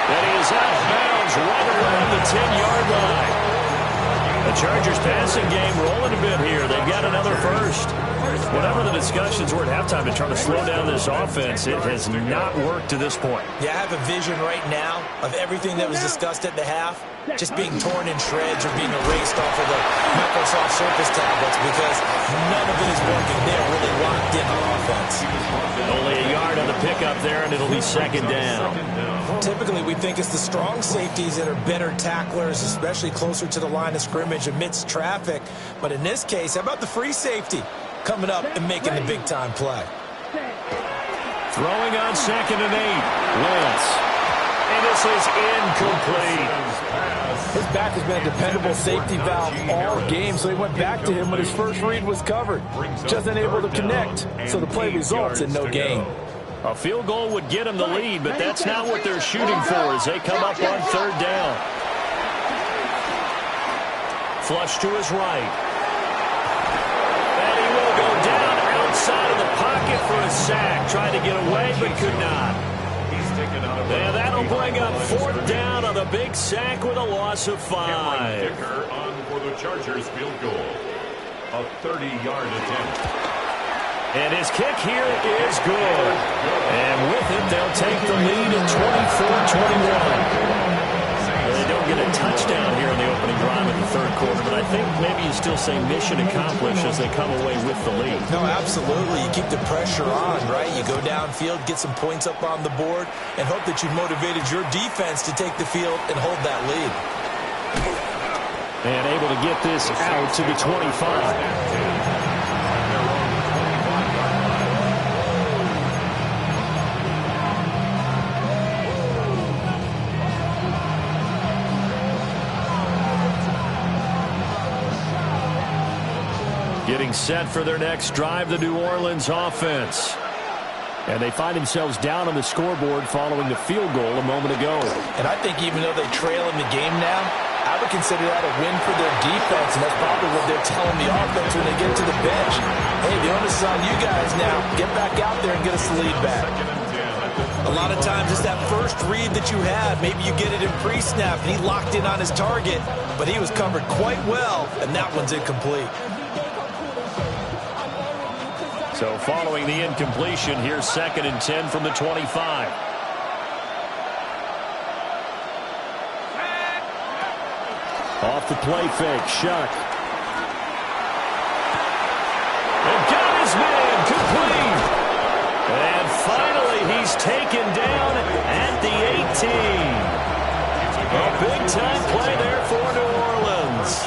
And he is out of bounds right around the 10-yard line. The Chargers passing game rolling a bit here. They've got another first. Whatever the discussions were at halftime to try to slow down this offense, it has not worked to this point. Yeah, I have a vision right now of everything that was discussed at the half just being torn in shreds or being erased off of the Microsoft Surface tablets because none of it is working. They're really locked in on offense. Only a yard on the pickup there, and it'll be second down. Typically, we think it's the strong safeties that are better tacklers, especially closer to the line of scrimmage amidst traffic. But in this case, how about the free safety coming up and making the big-time play? Throwing on 2nd and 8. Lance. And this is incomplete. His back has been a dependable safety valve all game, so he went back to him when his first read was covered. Just unable to connect, so the play results in no gain. A field goal would get them the lead, but that's not what they're shooting for as they come up on third down. Flush to his right. And he will go down outside of the pocket for a sack. Tried to get away, but could not. And that'll bring up fourth down on the big sack with a loss of 5. Dicker on for the Chargers field goal. A 30-yard attempt. And his kick here is good. And with it, they'll take the lead at 24-21. They don't get a touchdown here in the opening drive in the third quarter, but I think maybe you still say mission accomplished as they come away with the lead. No, absolutely. You keep the pressure on, right? You go downfield, get some points up on the board, and hope that you've motivated your defense to take the field and hold that lead. And able to get this out to the 25. Getting set for their next drive, the New Orleans offense. And they find themselves down on the scoreboard following the field goal a moment ago. And I think even though they trail in the game now, I would consider that a win for their defense, and that's probably what they're telling the offense when they get to the bench. Hey, the onus is on you guys now. Get back out there and get us the lead back. A lot of times it's that first read that you have. Maybe you get it in pre-snap, and he locked in on his target, but he was covered quite well, and that one's incomplete. So following the incompletion, here's 2nd and 10 from the 25. Off the play fake, Shuck. And got his man, complete. And finally he's taken down at the 18. A big-time play there for New Orleans.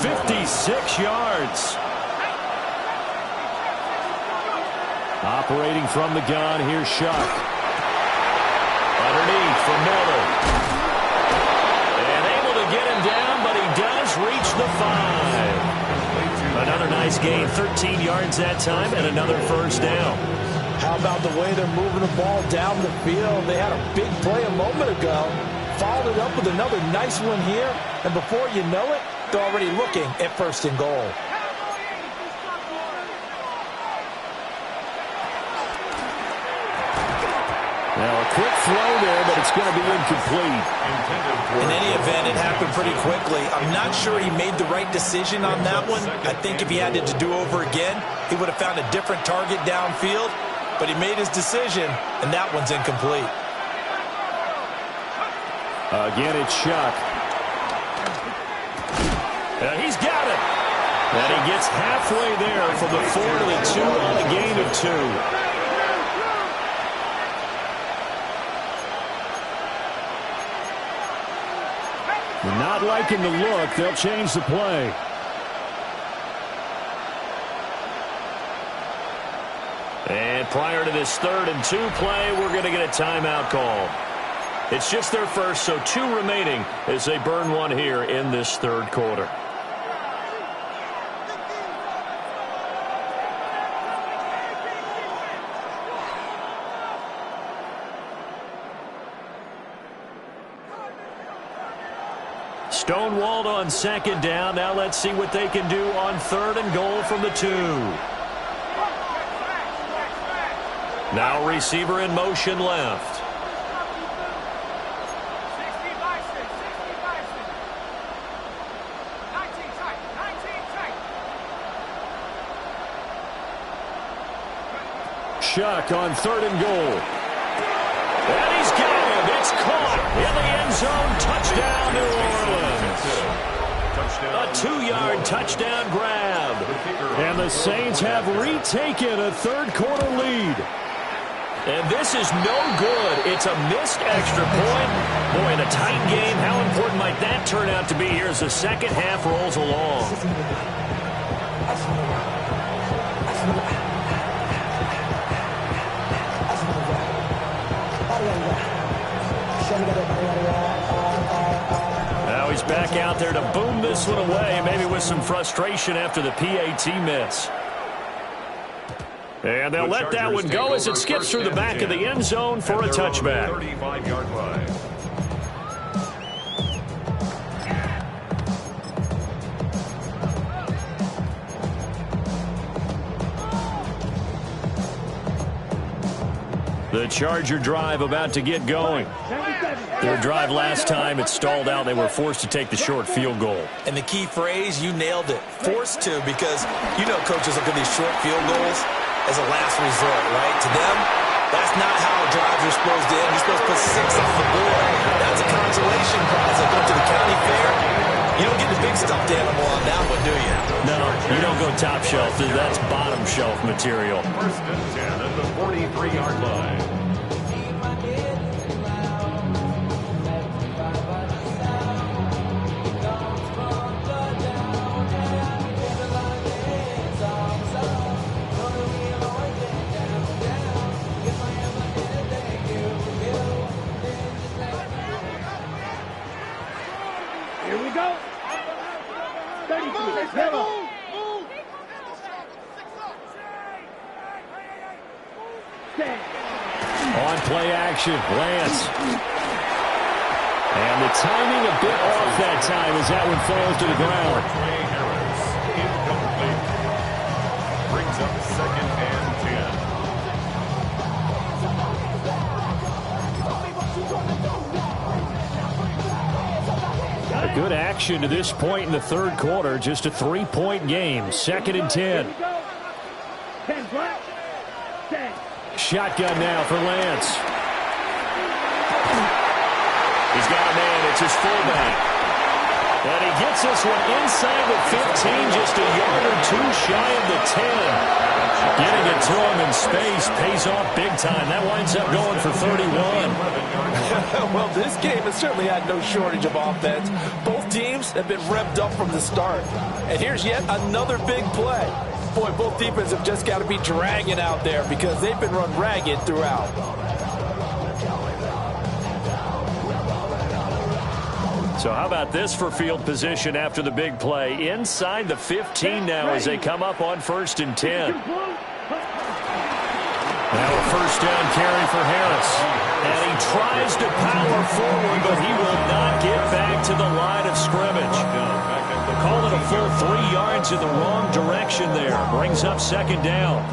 56 yards. Operating from the gun, here's Shuck. Underneath for Miller. And able to get him down, but he does reach the 5. Another nice gain, 13 yards that time, and another first down. How about the way they're moving the ball down the field? They had a big play a moment ago. Followed it up with another nice one here, and before you know it, they're already looking at 1st and goal. Now a quick throw there, but it's going to be incomplete. In any event, it happened pretty quickly. I'm not sure he made the right decision on that one. I think if he had it to do over again, he would have found a different target downfield. But he made his decision, and that one's incomplete. Again, it's Shuck. And he's got it. And he gets halfway there from the 4 to the 2 on a gain of 2. Not liking the look. They'll change the play. And prior to this 3rd and 2 play, we're going to get a timeout call. It's just their first, so 2 remaining as they burn one here in this 3rd quarter. Stonewalled on 2nd down. Now let's see what they can do on 3rd and goal from the 2. Now receiver in motion left. Shuck on 3rd and goal. And he's got him. It's caught in the end zone. Touchdown, New Orleans. A 2-yard touchdown grab. And the Saints have retaken a 3rd quarter lead. And this is no good. It's a missed extra point. Boy, in a tight game, how important might that turn out to be here as the second half rolls along? Now he's back out there to boom this one away, maybe with some frustration after the PAT miss. And they'll let that one go as it skips through the back of the end zone for a touchback. 35-yard line. The Charger drive about to get going. Their drive last time, it stalled out. They were forced to take the short field goal. And the key phrase, you nailed it. Forced to, because you know coaches look at these short field goals as a last resort, right? To them, that's not how drives are supposed to end. You're supposed to put 6 on the board. That's a consolation prize. Like going to the county fair, you don't get the big stuffed animal on that one, do you? No, you don't go top shelf. That's bottom shelf material. First and 10 at the 43-yard line. Here we go. 33. Yellow. On play action, Lance. And the timing a bit off that time as that one falls to the ground. Harris, incomplete. Brings up 2nd and 10. A good action to this point in the third quarter. Just a 3-point game. 2nd and 10. 10 black. 10. Shotgun now for Lance. He's got a man. It's his fullback. And he gets this one inside the 15, just a yard or two shy of the 10. Getting it to him in space pays off big time. That winds up going for 31. Well, this game has certainly had no shortage of offense. Both teams have been revved up from the start. And here's yet another big play. Boy, both defenses have just got to be dragging out there because they've been run ragged throughout. So how about this for field position after the big play? Inside the 15 now as they come up on 1st and 10. Now a first down carry for Harris. And he tries to power forward, but he will not get back to the line of scrimmage. Call it a full 3 yards in the wrong direction there. Brings up 2nd down.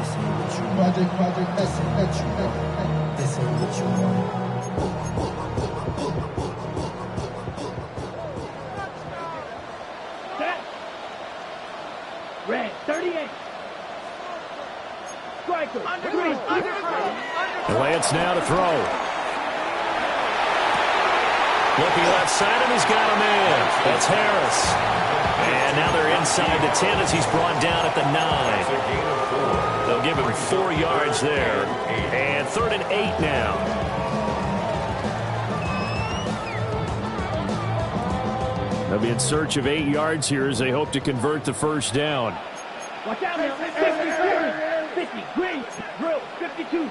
Red, 38. Striker. Lance now to throw. Looking left side, and he's got a man. That's Harris. And now they're inside the 10 as he's brought down at the 9. They'll give him 4 yards there. And 3rd and 8 now. They'll be in search of 8 yards here as they hope to convert the first down. Watch out now. 50. Green. Drill. 52.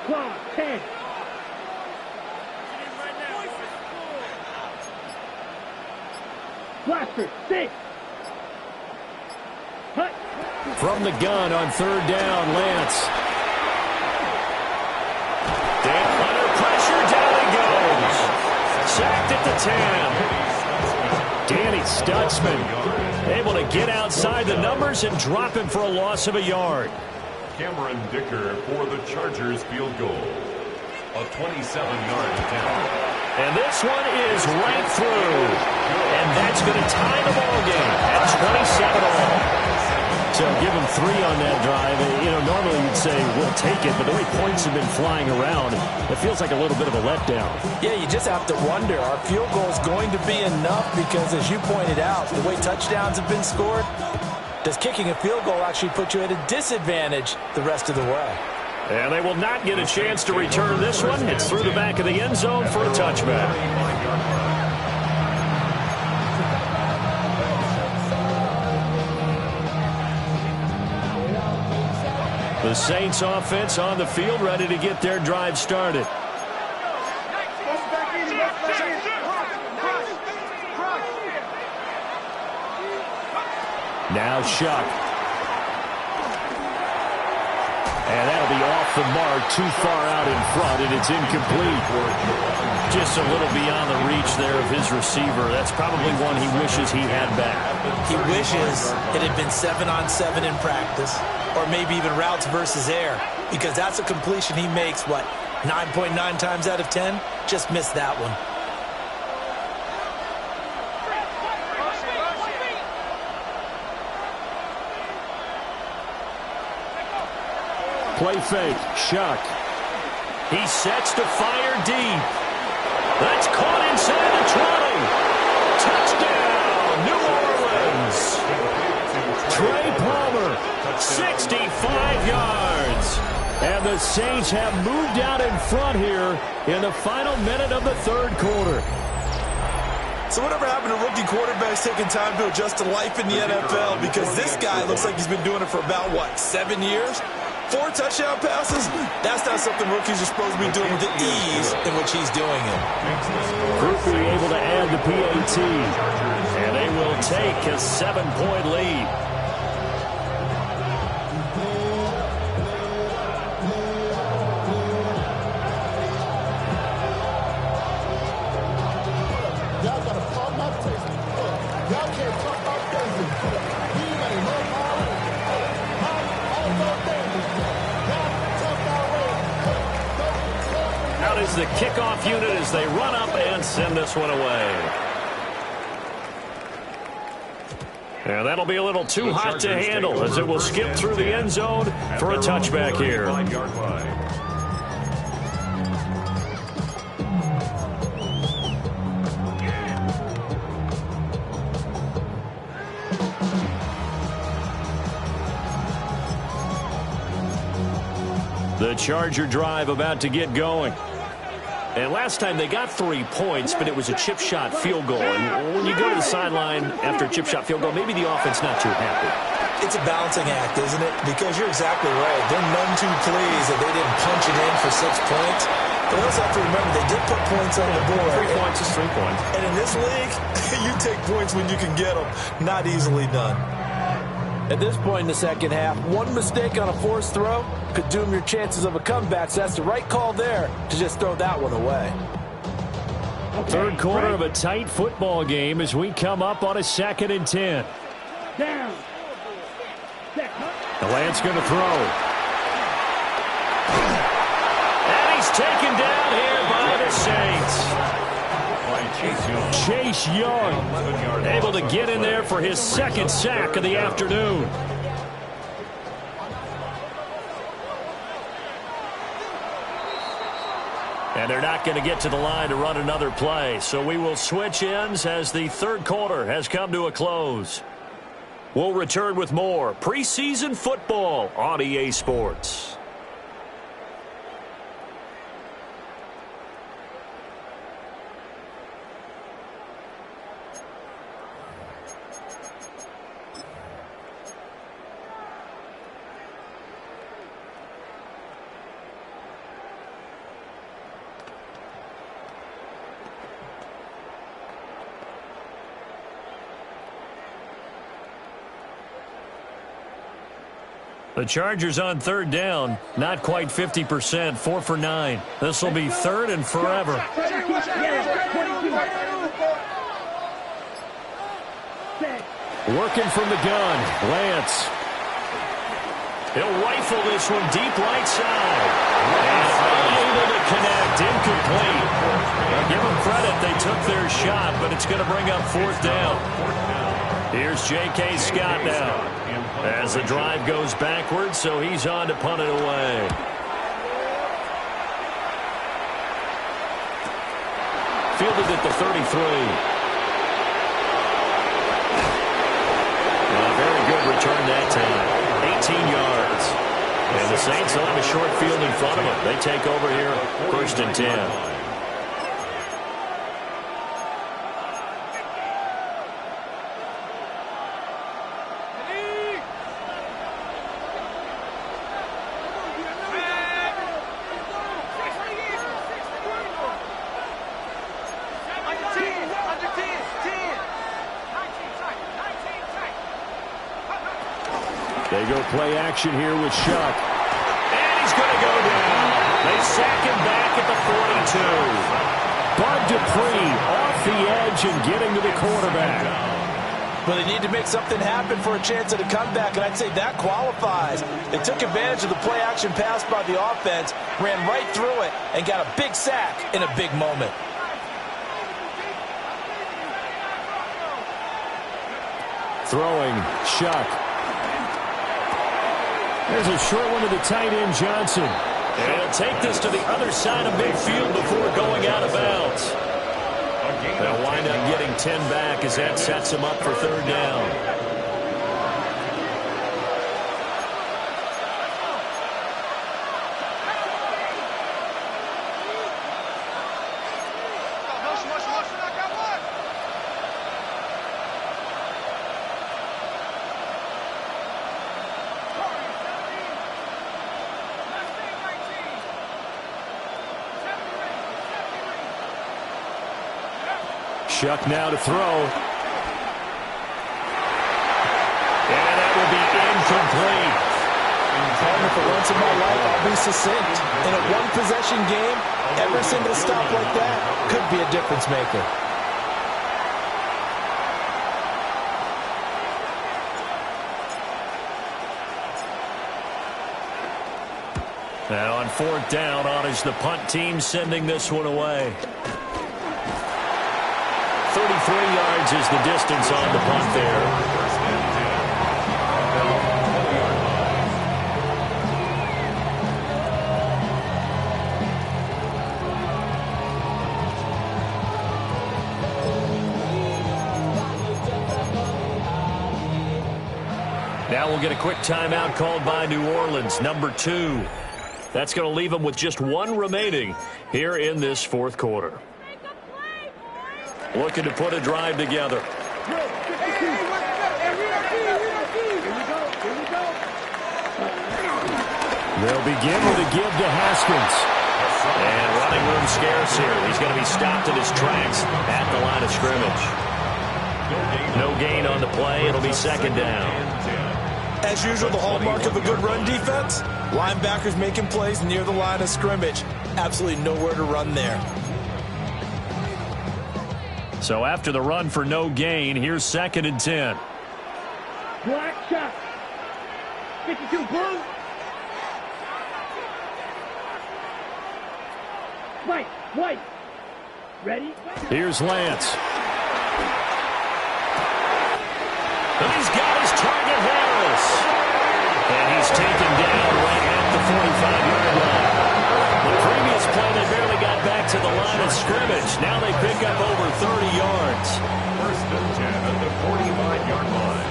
Claw. 10. Blaster. 6. Hut. From the gun on 3rd down, Lance. Dan under pressure. Down he goes. Sacked at the 10. Danny Stutzman able to get outside the numbers and drop him for a loss of a yard. Cameron Dicker for the Chargers field goal. A 27-yard attempt. And this one is right through. And that's going to tie the ball game at 27 all. So give him 3 on that drive. You know, normally you'd say we'll take it, but the way points have been flying around, it feels like a little bit of a letdown. Yeah, you just have to wonder, are field goals going to be enough? Because as you pointed out, the way touchdowns have been scored, does kicking a field goal actually put you at a disadvantage the rest of the way? And they will not get a chance to return this one. It's through the back of the end zone for a touchback. The Saints offense on the field, ready to get their drive started. Now Shuck. And that'll be off the mark, too far out in front, and it's incomplete. Just a little beyond the reach there of his receiver. That's probably one he wishes he had back. He wishes it had been 7-on-7 in practice, or maybe even routes versus air, because that's a completion he makes, 9.9 times out of 10? Just missed that one. Play fake, Shuck. He sets to fire deep. That's caught inside the 20. Touchdown, New Orleans. Trey Palmer, 65 yards. And the Saints have moved out in front here in the final minute of the third quarter. So whatever happened to rookie quarterbacks taking time to adjust to life in the NFL? Because this guy looks like he's been doing it for about, 7 years? 4 touchdown passes? That's not something rookies are supposed to be doing with the ease in which he's doing it. Grupe able to add the PAT. And they will take a 7-point lead. Y'all gotta pump my taste. Y'all can't talk about crazy. He ain't no more. Out is the kickoff unit as they run up and send this one away. And that'll be a little too hot to handle as it will skip through the end zone for a touchback here. The Charger drive about to get going. And last time they got 3 points, but it was a chip shot field goal. And when you go to the sideline after a chip shot field goal, maybe the offense not too happy. It's a balancing act, isn't it? Because you're exactly right. They're none too pleased that they didn't punch it in for 6 points. But we also have to remember they did put points on the board. 3 points is 3 points. And in this league, you take points when you can get them. Not easily done. At this point in the second half, one mistake on a forced throw could doom your chances of a comeback. So that's the right call there to just throw that one away. Third quarter of a tight football game as we come up on a 2nd and 10. Down. The Lance going to throw. And he's taken down here by the Saints. Chase Young able to get in there for his 2nd sack of the afternoon. And they're not going to get to the line to run another play. So we will switch ends as the third quarter has come to a close. We'll return with more preseason football on EA Sports. The Chargers on third down, not quite 50%, 4 for 9. This will be 3rd and forever. Working from the gun, Lance. He'll rifle this one deep right side. And unable to connect, incomplete. Now give them credit, they took their shot, but it's going to bring up 4th down. Here's J.K. Scott now. As the drive goes backwards, so he's on to punt it away. Fielded at the 33. A very good return that time. 18 yards. And the Saints will have a short field in front of them. They take over here, 1st and 10. They go play action here with Shuck. And is going to go down. They sack him back at the 42. Bud Dupree off the edge and getting to the quarterback. But they need to make something happen for a chance at a comeback, and I'd say that qualifies. They took advantage of the play-action pass by the offense, ran right through it, and got a big sack in a big moment. Throwing, Shuck. There's a short one to the tight end, Johnson. And he'll take this to the other side of midfield before going out of bounds. They'll wind up getting 10 back as that sets them up for third down. Shuck now to throw. And that will be incomplete. And for once in my life, I'll be succinct. In a one-possession game, every single stop like that could be a difference maker. Now on fourth down, on is the punt team sending this one away. 33 yards is the distance on the punt there. Now we'll get a quick timeout called by New Orleans, number 2. That's going to leave them with just one remaining here in this fourth quarter. Looking to put a drive together. They'll begin with a give to Haskins. And running room scarce here. He's going to be stopped in his tracks at the line of scrimmage. No gain on the play. It'll be second down. As usual, the hallmark of a good run defense, linebackers making plays near the line of scrimmage. Absolutely nowhere to run there. So after the run for no gain, here's second and 10. Black shot. 52 blue. White. Ready? Here's Lance. And he's got his target, Harris. And he's taken down right at the 45-yard line. The previous play, they barely got back to the line of scrimmage. Now they pick up over 30 yards. First and 10 at the 45-yard line.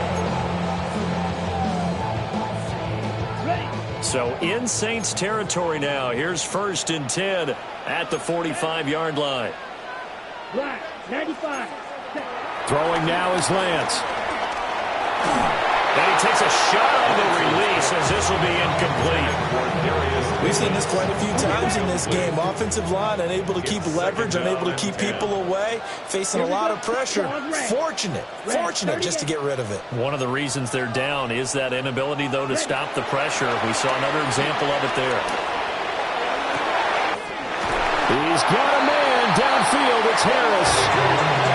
So in Saints territory now. Here's first and 10 at the 45-yard line. Black, 95. Throwing now is Lance. And he takes a shot on the release as this will be incomplete. We've seen this quite a few times in this game. Offensive line unable to keep leverage, unable to keep people away, facing a lot of pressure. Fortunate just to get rid of it. One of the reasons they're down is that inability, though, to stop the pressure. We saw another example of it there. He's got a man downfield. It's Harris.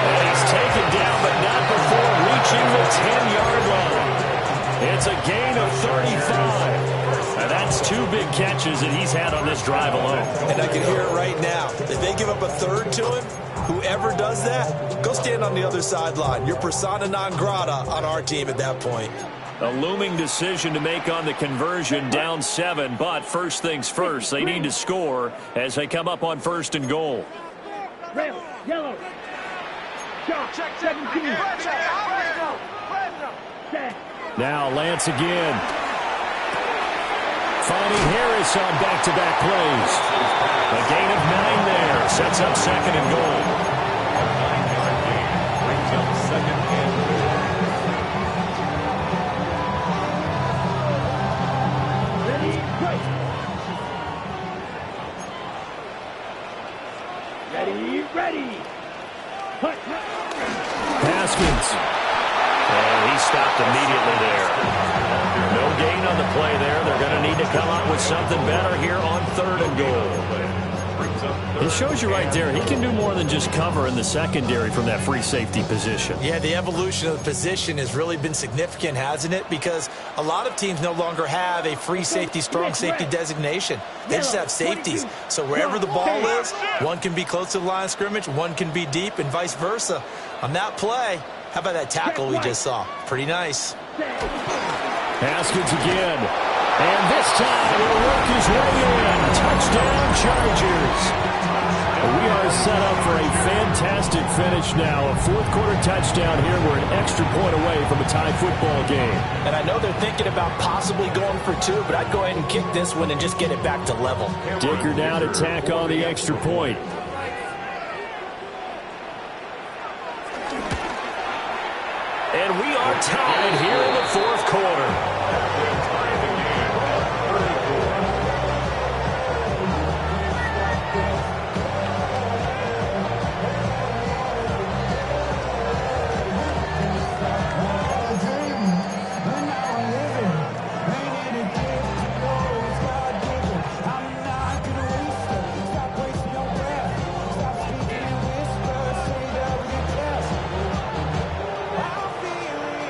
And he's taken down, but not before reaching the 10-yard line. It's a gain of 35. And that's 2 big catches that he's had on this drive alone. And I can hear it right now. If they give up a third to him, whoever does that, go stand on the other sideline. You're persona non grata on our team at that point. A looming decision to make on the conversion, down 7. But first things first, they need to score as they come up on first and goal. Red, yellow. Shot, 17. Set. Now Lance again. Finding Harris on back-to-back plays. A gain of 9 there. Sets up second and goal. Ready. Haskins. And he stopped immediately there. No gain on the play there. They're going to need to come up with something better here on 3rd and goal. It shows you right there, he can do more than just cover in the secondary from that free safety position. Yeah, the evolution of the position has really been significant, hasn't it? Because a lot of teams no longer have a free safety, strong safety designation. They just have safeties. So wherever the ball is, one can be close to the line of scrimmage, one can be deep, and vice versa. On that play, how about that tackle we just saw? Pretty nice. Haskins again. And this time it'll work his way in. Touchdown, Chargers. We are set up for a fantastic finish now. A 4th-quarter touchdown here. We're an extra point away from a tie football game. And I know they're thinking about possibly going for 2, but I'd go ahead and kick this one and just get it back to level. Dicker down to tack on the extra point. And we are tied here in the 4th quarter.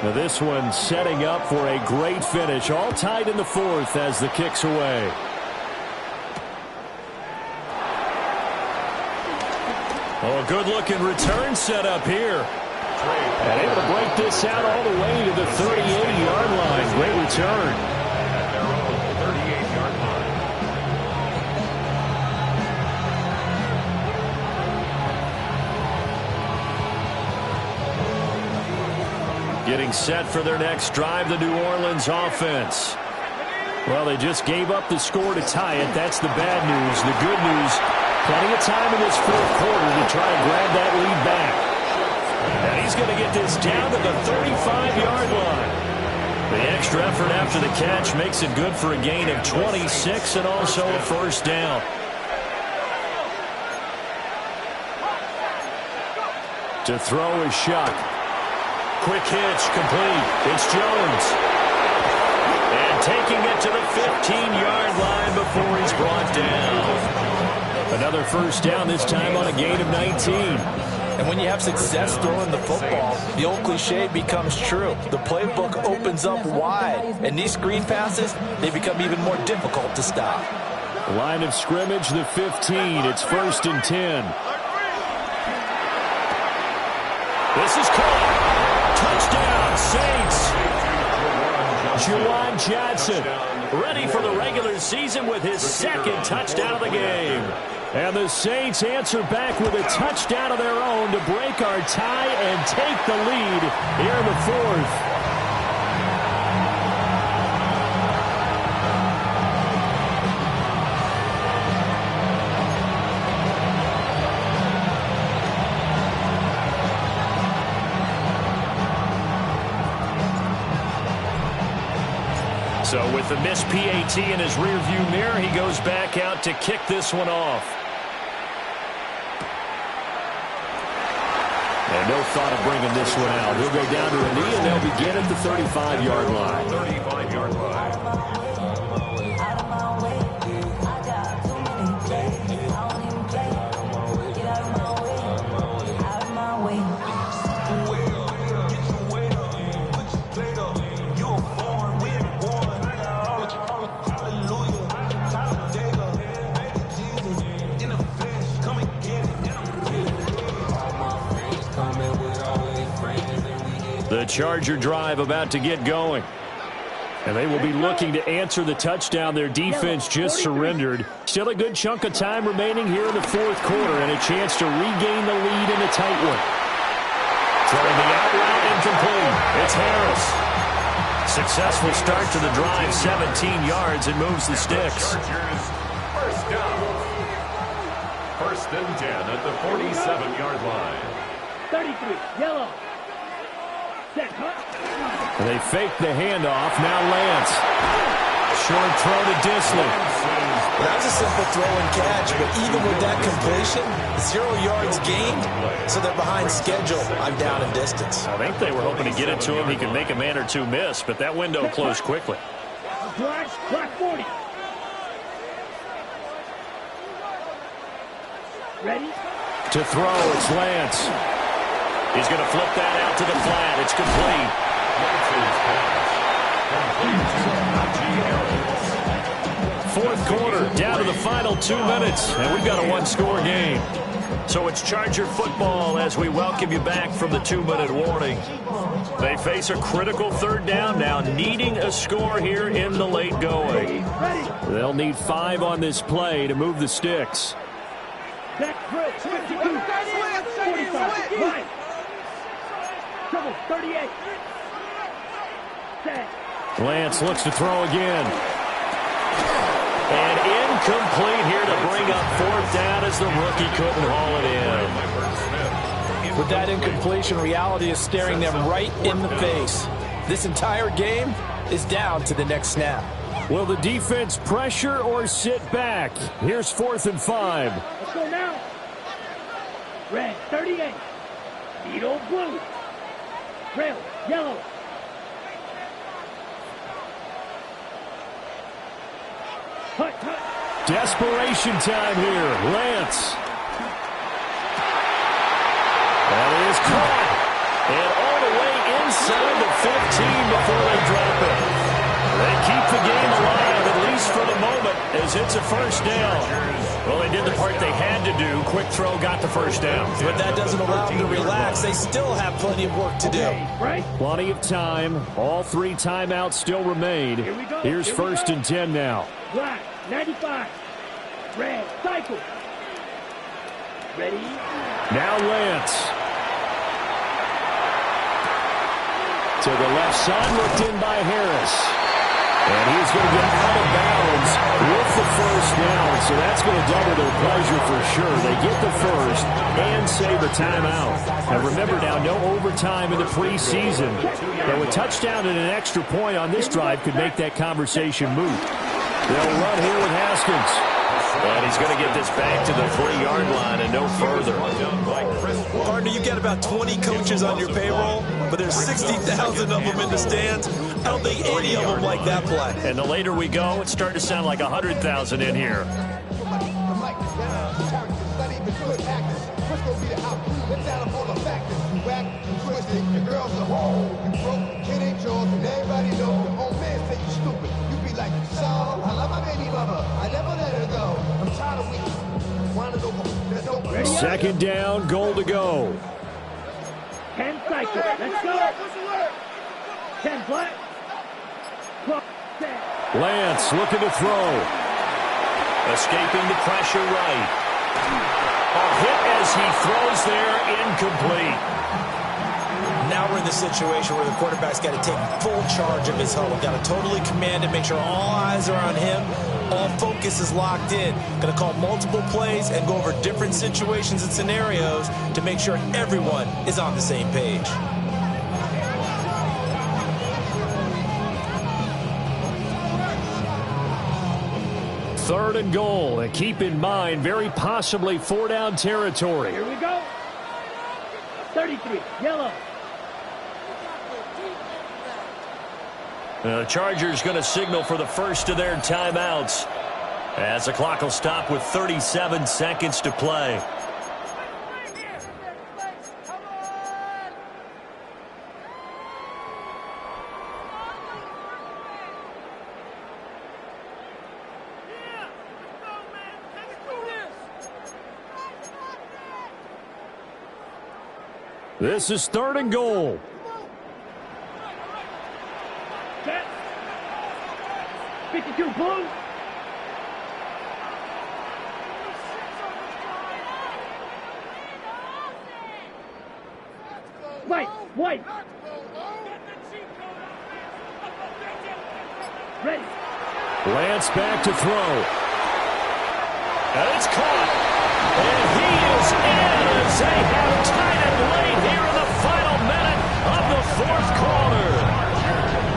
Now this one setting up for a great finish. All tied in the 4th as the kick's away. Oh, good-looking return set up here. And able to break this out all the way to the 38-yard line. Great return. Getting set for their next drive, the New Orleans offense. Well, they just gave up the score to tie it. That's the bad news. The good news, plenty of time in this 4th quarter to try and grab that lead back. And he's going to get this down to the 35-yard line. The extra effort after the catch makes it good for a gain of 26 and also a 1st down. To throw is Shuck. Quick hitch, complete. It's Jones. And taking it to the 15-yard line before he's brought down. Another 1st down, this time on a gain of 19. And when you have success throwing the football, the old cliche becomes true. The playbook opens up wide. And these screen passes, they become even more difficult to stop. Line of scrimmage, the 15. It's 1st and 10. This is caught. Touchdown, Saints. Juwan Johnson ready for the regular season with his 2nd touchdown of the game. And the Saints answer back with a touchdown of their own to break our tie and take the lead here in the 4th. So with the missed PAT in his rearview mirror, he goes back out to kick this one off. And no thought of bringing this one out. He'll go down to a knee, and they'll begin at the 35-yard line. 35-yard line. The Charger drive about to get going. And they will be looking to answer the touchdown their defense just surrendered. Still a good chunk of time remaining here in the 4th quarter and a chance to regain the lead in a tight one. Throwing the out route incomplete. It's Harris. Successful start to the drive, 17 yards, and moves the sticks. First down. 1st and 10 at the 47-yard line. 33, yellow. And they fake the handoff. Now Lance. Short throw to Disley. That was a simple throw and catch, but even with that completion, 0 yards gained, so they're behind schedule on down and distance. I think they were hoping to get it to him. He could make a man or two miss, but that window closed quickly. Black 40. Ready? To throw, it's Lance. He's going to flip that out to the flat. It's complete. Fourth quarter, down to the final 2 minutes, and we've got a one-score game. So it's Charger football as we welcome you back from the 2-minute warning. They face a critical third down now, needing a score here in the late going. They'll need 5 on this play to move the sticks. Back bridge, 52, 45, right. Trouble, 38. Set. Lance looks to throw again. And incomplete here to bring up fourth down as the rookie couldn't haul it in. With that incompletion, reality is staring them right in the face. This entire game is down to the next snap. Will the defense pressure or sit back? Here's 4th and 5. Let's go now. Red, 38. Beetle, blue. Rail, yellow. Hut, hut. Desperation time here. Lance. That is caught. And all the way inside the 15 before they drop it. They keep the game alive, at least for the moment, as it's a first down. Well, they did the part they had to do. Quick throw got the first down. But that doesn't allow them to relax. They still have plenty of work to do. Right? Plenty of time. All 3 timeouts still remain. Here's 1st and 10 now. Black, 95. Red, cycle. Ready? Now Lance. To the left side, looked in by Harris. And he's going to get out of bounds with the first down. So that's going to double their pleasure for sure. They get the first and save a timeout. And remember now, no overtime in the preseason. But a touchdown and an extra point on this drive could make that conversation moot. They'll run here with Haskins. And he's going to get this back to the 3-yard line and no further. Partner, you got about 20 coaches on your payroll, but there's 60,000 of them in the stands. I don't think any of them like that play. And the later we go, it's starting to sound like 100,000 in here. Second down, goal to go. 10 cycle. Let's go. 10 black. Clock set. Lance looking to throw. Escaping the pressure right. A hit as he throws there, incomplete. Now we're in the situation where the quarterback's got to take full charge of his huddle. Got to totally command it, make sure all eyes are on him. All focus is locked in. Going to call multiple plays and go over different situations and scenarios to make sure everyone is on the same page. Third and goal. And keep in mind, very possibly 4-down territory. Here we go. 33, yellow. The Chargers going to signal for the first of their timeouts as the clock will stop with 37 seconds to play. This is third and goal. Set. 52 blue. White. Ready. Lance back to throw. And it's caught. And he is in as they have tied it late here in the final minute of the fourth quarter.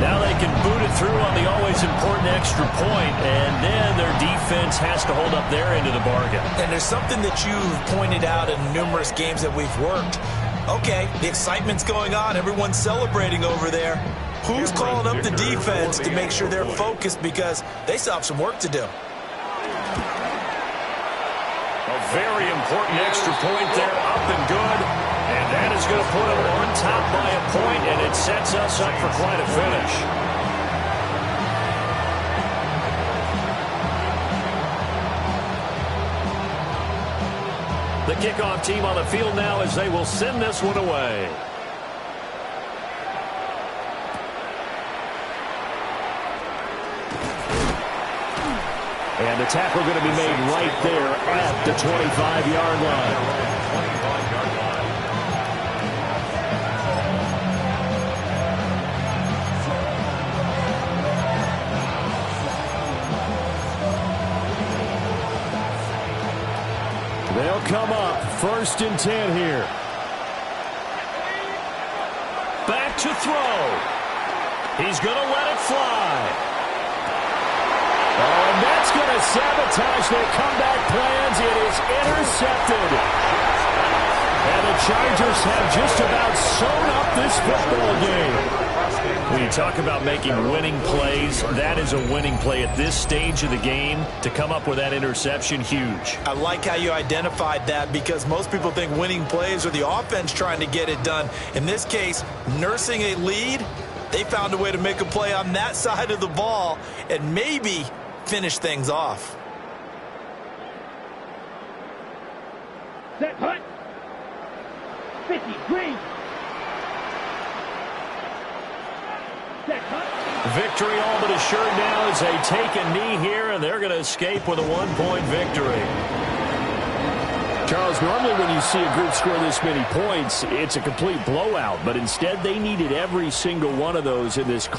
Now they can boot it through on the always important extra point, and then their defense has to hold up their end of the bargain. And there's something that you've pointed out in numerous games that we've worked. Okay, the excitement's going on. Everyone's celebrating over there. Who's calling up the defense to make sure they're focused because they still have some work to do? A very important extra point there, up and good. And that is going to put them on top by a point, and it sets us up for quite a finish. The kickoff team on the field now as they will send this one away. And the tackle going to be made right there at the 25-yard line. They'll come up 1st and 10 here. Back to throw. He's going to let it fly. Oh, and that's going to sabotage their comeback plans. It is intercepted. And the Chargers have just about sewn up this football game. When you talk about making winning plays, that is a winning play at this stage of the game. To come up with that interception, huge. I like how you identified that, because most people think winning plays are the offense trying to get it done. In this case, nursing a lead, they found a way to make a play on that side of the ball and maybe finish things off. Set, hut. 50, green. Set, hut. Victory all but assured now as they take a knee here, and they're going to escape with a 1-point victory. Charles, normally when you see a group score this many points, it's a complete blowout, but instead they needed every single one of those in this